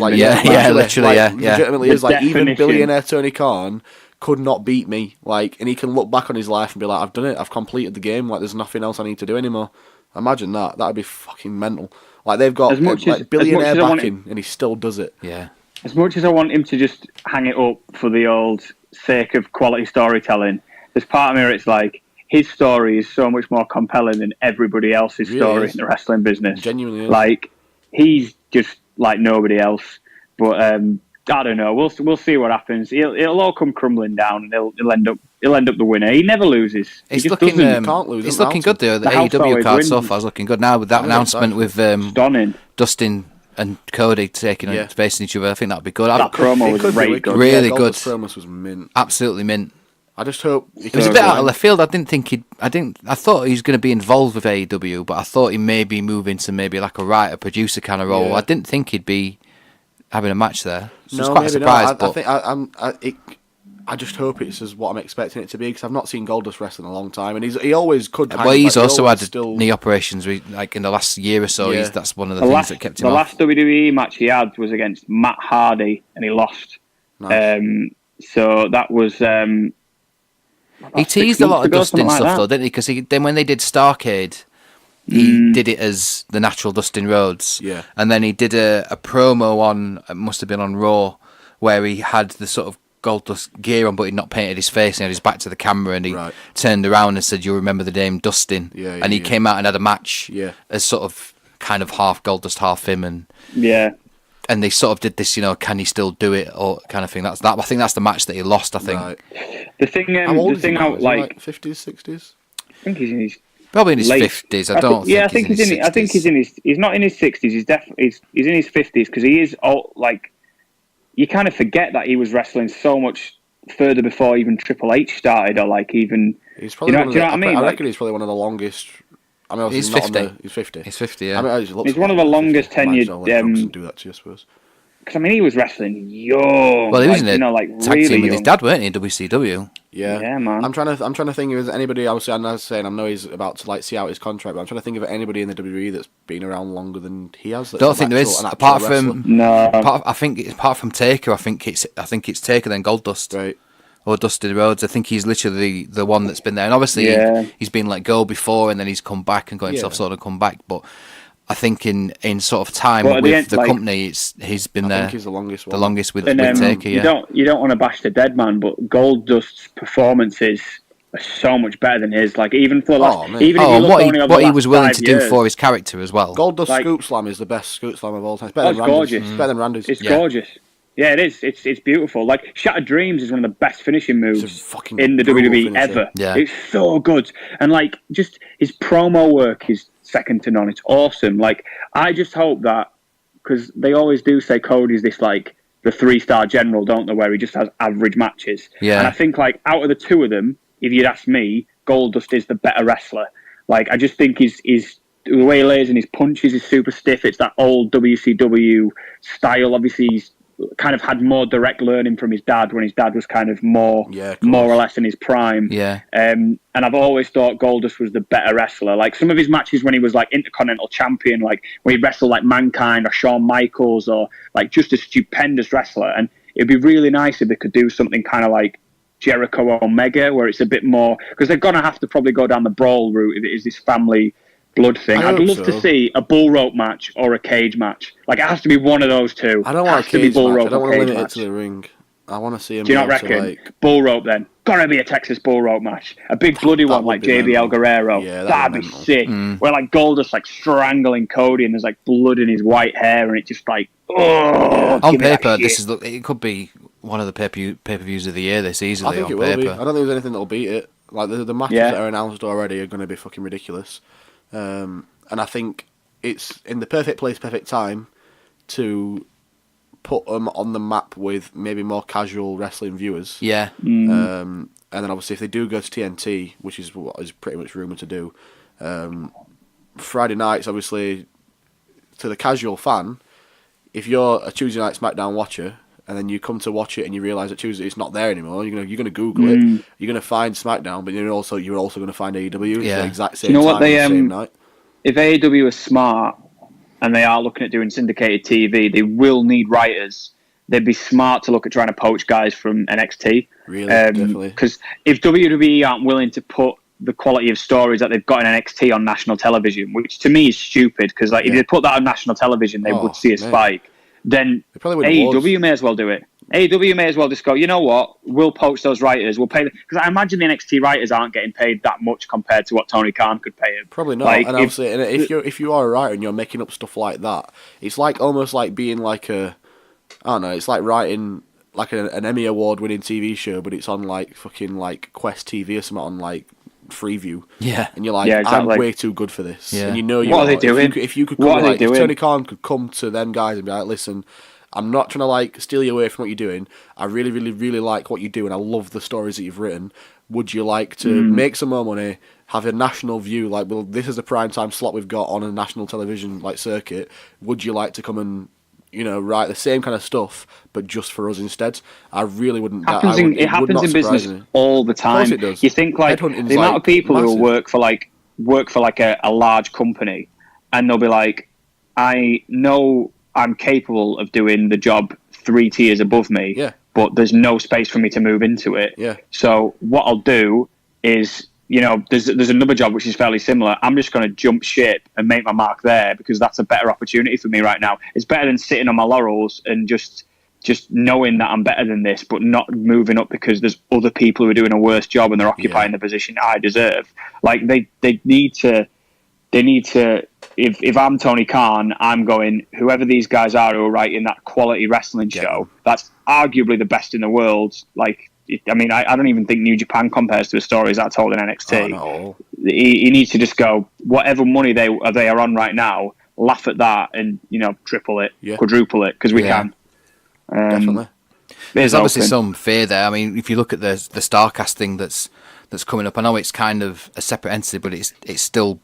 Legitimately is even billionaire Tony Khan could not beat me. And he can look back on his life and be like, I've done it. I've completed the game. There's nothing else I need to do anymore. Imagine that. That'd be fucking mental. Like they've got billionaire backing, and he still does it. Yeah. As much as I want him to just hang it up for the old sake of quality storytelling, there's part of me where it's like his story is so much more compelling than everybody else's story in the wrestling business. Genuinely is. Like he's just like nobody else. But I don't know. We'll see what happens. It'll all come crumbling down, and he'll end up the winner. He never loses. It's he looking can't lose. It's looking good though. The AEW card so far is looking good now with that announcement with Dustin and Cody facing each other. I think that'd be good. That promo was really good. Really good. Promo was mint. Absolutely mint. I just hope it was a bit out of left field. I thought he was going to be involved with AEW, but I thought he may be moving to maybe like a writer producer kind of role. I didn't think he'd be having a match there. So it's quite a surprise. I just hope it's as what I'm expecting it to be, because I've not seen Goldust wrestle in a long time, and he always could. Well, he's also had knee operations like in the last year or so. Yeah. That's one of the things that kept him off. The last WWE match he had was against Matt Hardy, and he lost. Nice. So that was. He teased a lot of Dustin stuff though, didn't he? Because then when they did Starrcade, he did it as the natural Dustin Rhodes. Yeah. And then he did a promo on, it must have been on Raw, where he had the sort of Goldust gear on, but he'd not painted his face, and he had his back to the camera, and he turned around and said, "You remember the name Dustin?" And he came out and had a match as sort of kind of half Goldust, half him, and and they sort of did this, can he still do it, or kind of thing. I think that's the match that he lost. I think. Right. The thing out like 50s, 60s. I think he's in his probably in his 50s. I don't. I think he's in. I think he's in his. He's not in his 60s. He's definitely. He's in his 50s, because he is old, like. You kind of forget that he was wrestling so much further before even Triple H started, or like even. He's probably do you know what I mean? I reckon he's probably one of the longest. I mean, he's 50. He's 50. He's 50. Yeah. I mean, he's one of the longest tenured. Do that to you, I suppose. Because I mean, he was wrestling young. Well, he was in a tag team really with his dad, weren't he? In WCW. Yeah, man. I'm trying to think if there's anybody. Obviously, I know he's about to like see out his contract, but I'm trying to think of anybody in the WWE that's been around longer than he has. Don't think there is. Apart from Taker, I think it's Taker then Goldust, right? Or Dustin Rhodes. I think he's literally the one that's been there, and obviously he's been let go before, and then he's come back and got himself sort of come back, but. I think in sort of time with the company, he's been there. I think he's the longest one. The longest with Taker. Yeah. You don't want to bash the dead man, but Goldust's performances are so much better than his. Like even for the last, what he was willing to do for his character as well. Goldust Scoop Slam is the best Scoop Slam of all time. It's better than gorgeous. It's better than Randy's. It's gorgeous. Yeah, it is. It's beautiful. Like Shattered Dreams is one of the best finishing moves in the WWE ever. Yeah. It's so good, and like just his promo work is second to none. It's awesome. Like I just hope that, because they always do say Cody's this like the 3-star general, don't they? Where he just has average matches. Yeah. And I think like out of the two of them, if you'd ask me, Goldust is the better wrestler. Like I just think he's the way he lays in his punches is super stiff. It's that old WCW style. Obviously, he's kind of had more direct learning from his dad when his dad was kind of more or less in his prime. Yeah. And I've always thought Goldust was the better wrestler. Like some of his matches when he was like Intercontinental Champion, like when he wrestled like Mankind or Shawn Michaels, or like just a stupendous wrestler. And it'd be really nice if they could do something kind of like Jericho or Omega, where it's a bit more, because they're going to have to probably go down the brawl route if it is this family blood thing. I'd love to see a bull rope match or a cage match. Like it has to be one of those two. I don't want a cage match. I don't want to limit it to the ring. I want to see him. Do you not reckon? Bull rope then. Gotta be a Texas bull rope match. A big bloody one like JBL Guerrero. Yeah, that'd be sick. Where like Goldust like strangling Cody and there's like blood in his white hair and it just like on paper it could be one of the pay-per-views of the year this easily. I think it will be. I don't think there's anything that'll beat it. Like the matches that are announced already are going to be fucking ridiculous. And I think it's in the perfect place, perfect time to put them on the map with maybe more casual wrestling viewers. Yeah. And then obviously if they do go to TNT, which is what is pretty much rumoured to do, Friday nights, obviously, to the casual fan, if you're a Tuesday night SmackDown watcher, and then you come to watch it and you realise that Tuesday it's not there anymore, you're gonna Google it. You're gonna find SmackDown, but you're also gonna find AEW. Yeah. It's the exact same time, the same night. If AEW is smart and they are looking at doing syndicated TV, they will need writers. They'd be smart to look at trying to poach guys from NXT. Really, definitely. Because if WWE aren't willing to put the quality of stories that they've got in NXT on national television, which to me is stupid, because like if they put that on national television, they would see a spike. Then AEW may as well do it. AEW may as well just go, you know what, we'll poach those writers, we'll pay them. Because I imagine the NXT writers aren't getting paid that much compared to what Tony Khan could pay them. Probably not. Like, and obviously, if you are a writer and you're making up stuff like that, it's like almost like being like I don't know, it's like writing like an Emmy award winning TV show, but it's on like fucking like Quest TV or something on like Freeview. Yeah. And you're like, exactly. I'm way too good for this. Yeah. And you know what are they doing? If you could come if Tony Khan could come to them guys and be like, listen, I'm not trying to like steal you away from what you're doing. I really, really, really like what you do, and I love the stories that you've written. Would you like to make some more money, have a national view? Like, well, this is a prime time slot we've got on a national television like circuit. Would you like to come and write the same kind of stuff, but just for us instead? I really wouldn't. It happens in business all the time. Of course it does. You think like the amount of people who will work for like a large company, and they'll be like, I know I'm capable of doing the job 3 tiers above me, but there's no space for me to move into it. Yeah. So what I'll do is, there's another job which is fairly similar. I'm just going to jump ship and make my mark there, because that's a better opportunity for me right now. It's better than sitting on my laurels and just knowing that I'm better than this, but not moving up because there's other people who are doing a worse job and they're occupying the position I deserve. Like they need to. If I'm Tony Khan, I'm going, whoever these guys are who are writing that quality wrestling show, that's arguably the best in the world. Like, I don't even think New Japan compares to the stories that are told in NXT. Oh, no. He needs to just go, whatever money they are on right now, laugh at that and, triple it, quadruple it, because we can. Definitely. There's obviously some fear there. I mean, if you look at the StarCast thing that's coming up, I know it's kind of a separate entity, but it's still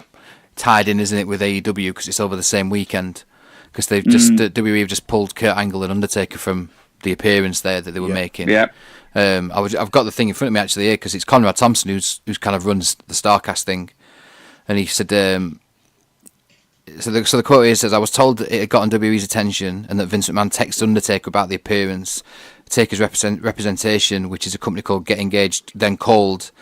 tied in, isn't it, with AEW, because it's over the same weekend, because they've WWE have just pulled Kurt Angle and Undertaker from the appearance there that they were making. Yeah. I've got the thing in front of me actually here, because it's Conrad Thompson who's kind of runs the StarCast thing, and he said, so the quote here says, I was told that it had gotten WWE's attention and that Vince McMahon texted Undertaker about the appearance. Taker's representation, which is a company called Get Engaged, then called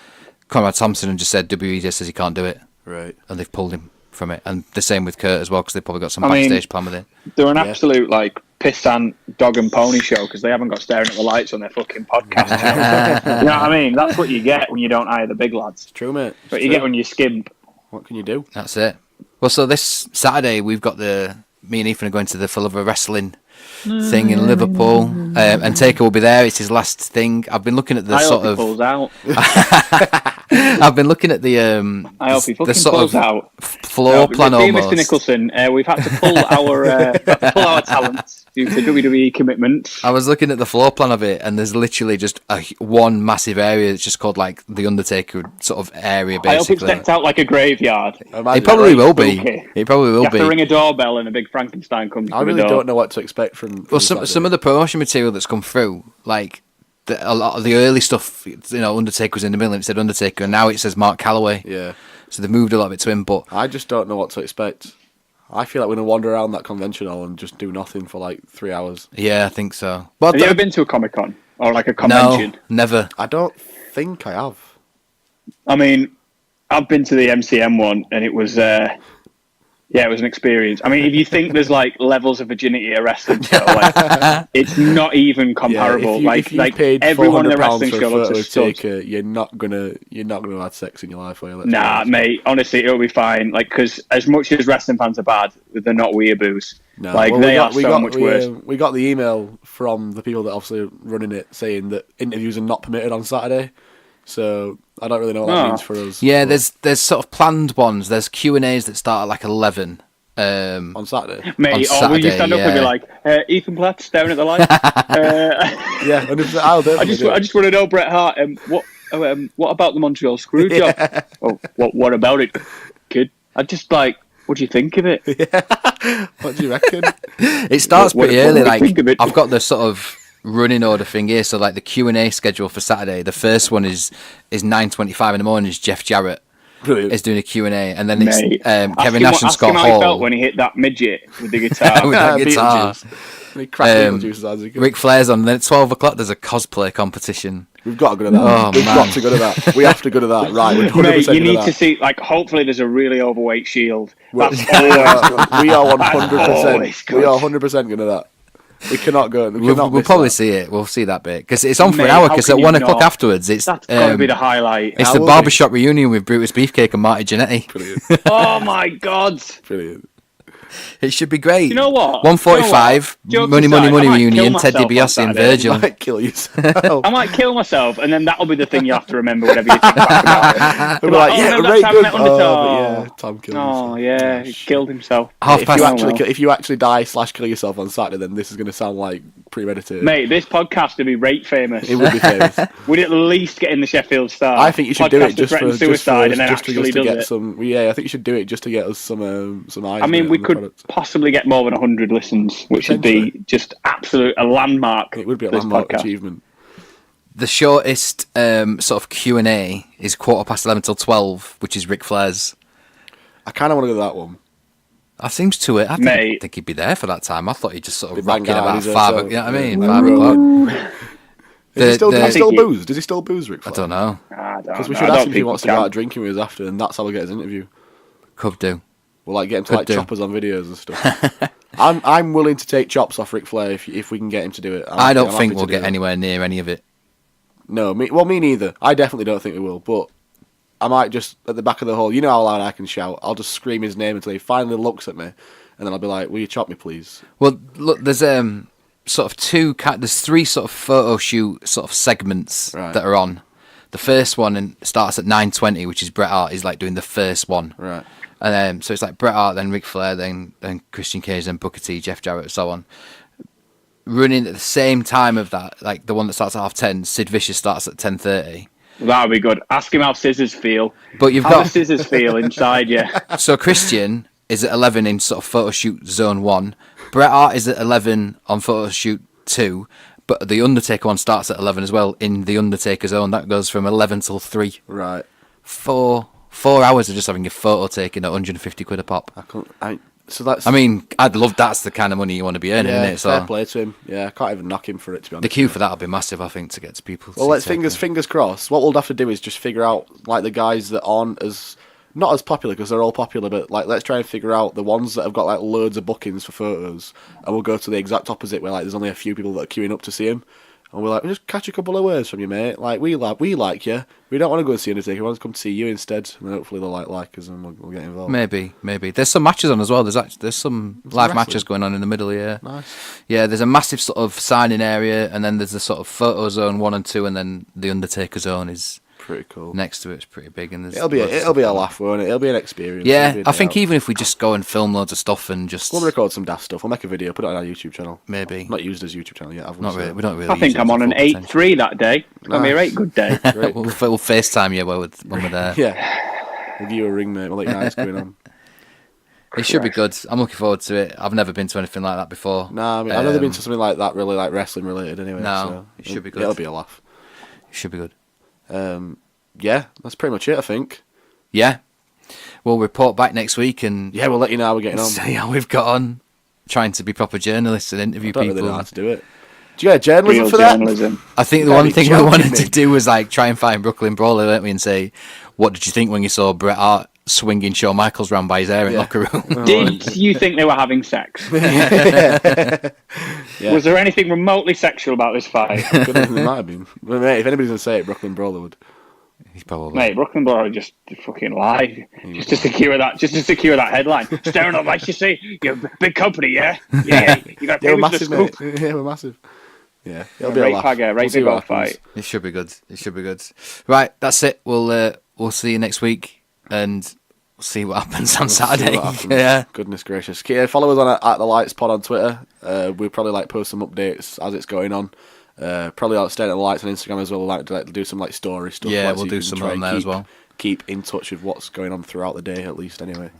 Conrad Thompson and just said WWE just says he can't do it. Right. And they've pulled him from it. And the same with Kurt as well, because they've probably got some backstage plan with it. They're an absolute, pissant dog and pony show, because they haven't got staring at the lights on their fucking podcast. You know what I mean? That's what you get when you don't hire the big lads. It's true, mate. But you get when you skimp. What can you do? That's it. Well, so this Saturday, we've got me and Ethan are going to the For Love of Wrestling thing in Liverpool, and Taker will be there. It's his last thing. I've been looking at the hope he pulls out. I've been looking at the I hope he fucking pulls out. Floor plan almost. Mr. Nicholson, we've had to pull our talents due to WWE commitments. I was looking at the floor plan of it, and there's literally just one massive area that's just called like the Undertaker sort of area. Basically, I hope it's decked out like a graveyard. It probably will be. It probably will be. You have to ring a doorbell and a big Frankenstein comes. I really don't know what to expect from. Well, some of the promotion material that's come through, like a lot of the early stuff, Undertaker was in the middle and it said Undertaker, and now it says Mark Calloway. Yeah. So they've moved a lot of it to him, but I just don't know what to expect. I feel like we're going to wander around that convention hall and just do nothing for like 3 hours. Yeah, I think so. Have you ever been to a Comic-Con? Or like a convention? No, never. I don't think I have. I mean, I've been to the MCM one, and it was... it was an experience. I mean, if you think there's like levels of virginity at a wrestling show, it's not even comparable. If you paid everyone in a wrestling show looks a stud. You're not gonna have had sex in your life, are you? Nah, mate. Honestly, it'll be fine. Because as much as wrestling fans are bad, they're not weeaboos. No, they are so much worse. We got the email from the people that obviously running it saying that interviews are not permitted on Saturday. So I don't really know what that means for us. Yeah, there's sort of planned ones. There's Q&As that start at like 11 on Saturday. Mate, will you stand up and be like, Ethan Platt staring at the light? Yeah, I'll do. I just want to know, Bret Hart. What about the Montreal screw job? Oh, what about it, kid? I just what do you think of it? Yeah. What do you reckon? It starts pretty early. I've got the sort of running order thing here. So like the Q&A schedule for Saturday, the first one is 9:25 in the morning. Is Jeff Jarrett is doing a Q&A, and then it's Kevin Nash and Scott Hall. How he felt when he hit that midget with the guitar. With that guitar. Ric Flair's on. Then at 12 o'clock, there's a cosplay competition. We've got to go to that. We've got to go to that. We have to go to that. Right, we're 100% Mate, you need to see, like, hopefully there's a really overweight Shield. We are 100%. We are 100% going to that. We cannot go. We'll probably see it. We'll see that bit because it's on for an hour. Because at 1 o'clock afterwards, that's got to be the highlight. It's the barbershop reunion with Brutus Beefcake and Marty Jannetty. Brilliant. Oh my god! Brilliant. It should be great. You know what? 1:45. Money reunion. Ted DiBiase and Virgil. You might kill yourself. I might kill myself, and then that'll be the thing you have to remember whenever you think back about it. We'll be like, yeah, right, good. Tom killed himself. Oh yeah, he killed himself. If you actually die / kill yourself on Saturday, then this is going to sound like premeditated. Mate, this podcast would be rate famous. It would be famous. We'd at least get in the Sheffield Star. I think you should do it just for suicide, and then actually to get some. Yeah, I think you should do it just to get us some eyes. I mean, we could possibly get more than 100 listens, which would be just a landmark. It would be a landmark achievement. The shortest sort of Q&A is 11:15 till 12, which is Ric Flair's. I kind of want to go to that one. That seems to it. I think he'd be there for that time. I thought he'd just sort of rock in about 5. You know what I mean? 5 o'clock. Does he still booze? Does he still booze, Ric Flair? I don't know. Because we should ask him if he wants to go out drinking with us after, and that's how we'll get his interview. Could do. We'll get him to chop us on videos and stuff. I'm willing to take chops off Ric Flair if we can get him to do it. I don't think we'll get anywhere near any of it. No, me neither. I definitely don't think we will. But I might just at the back of the hall. You know how loud I can shout. I'll just scream his name until he finally looks at me, and then I'll be like, "Will you chop me, please?" Well, look, there's sort of there's 3 sort of photo shoot sort of segments that are on. The first one starts at 9:20, which is Bret Hart. He's like doing the first one. Right. And so it's like Bret Hart, then Ric Flair, then Christian Cage, then Booker T, Jeff Jarrett, and so on. Running at the same time of that, like the one that starts at 10:30, Sid Vicious starts at 10:30. That would be good. Ask him how scissors feel. But how the scissors feel inside you. So Christian is at 11 in sort of photo shoot zone 1. Bret Hart is at 11 on photo shoot 2. But the Undertaker one starts at 11 as well in the Undertaker zone. That goes from 11 till 3. Right. 4 hours of just having your photo taken at 150 quid a pop. I mean, I'd love that's the kind of money you want to be earning, isn't it? So fair play to him. Yeah, I can't even knock him for it, to be honest. The queue for that will be massive, I think, to get to people. Well, let's fingers crossed. What we'll have to do is just figure out like the guys that aren't not as popular because they're all popular, but like let's try and figure out the ones that have got like loads of bookings for photos, and we'll go to the exact opposite where like there's only a few people that are queuing up to see him. And we're like, we'll just catch a couple of words from you, mate. Like, we like you. We don't want to go and see Undertaker. We want to come to see you instead. And then hopefully they'll like us and we'll get involved. Maybe. There's some matches on as well. There's some live matches going on in the middle here. Nice. Yeah, there's a massive sort of signing area, and then there's the sort of photo zone 1 and 2, and then the Undertaker zone is pretty cool. Next to it's pretty big, and it'll be a laugh, won't it? It'll be an experience. Yeah, I think even if we just go and film loads of stuff and just we'll record some daft stuff. We'll make a video, put it on our YouTube channel. Maybe not used as YouTube channel yet. Have we? Not really. We don't really. I think I'm on an 8-3 that day. It's gonna be a great good day. We'll FaceTime you when we're there. Yeah, we'll give you a ring, mate. We'll let you know what's going on. It should be good. I'm looking forward to it. I've never been to anything like that before. Nah, I mean, I've never been to something like that, really like wrestling related. Anyway, no, so it should be good. It'll be a laugh. It should be good. Yeah, that's pretty much it, I think. Yeah. We'll report back next week and we'll let you know how we're getting on. See how we've got on. Trying to be proper journalists and interview people. I don't really know how to do it. Do you get journalism for that? I think the one thing we wanted to do was like try and find Brooklyn Brawler, weren't we, and say, what did you think when you saw Bret Hart swinging Shawn Michaels round by his hair in locker room? Did you think they were having sex? Was there anything remotely sexual about this fight? There might have been. But mate, if anybody's going to say it, Brooklyn Brawler would. He's probably. Mate, Brooklyn Brawler just fucking lied. Just to secure that headline. Staring up like you see, you're a big company, yeah? Yeah, you got to pay massive, mate. Yeah, we're massive. Yeah, it'll be a laugh. Right big old fight. It should be good. Right, that's it. We'll see you next week and we'll see what happens on Saturday. Yeah. Goodness gracious. Follow us on at the Lights Pod on Twitter. We'll probably post some updates as it's going on. Probably staying at the Lights on Instagram as well. We'll like to do some story stuff. Yeah, we'll do some on there as well. Keep in touch with what's going on throughout the day, at least anyway.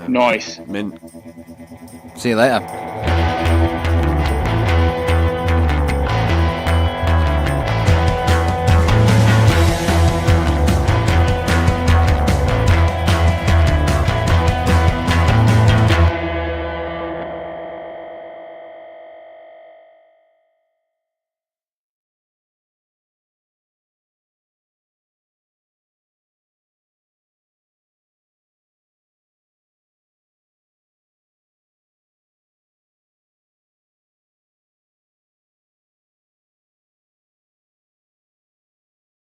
Nice. Mint. See you later.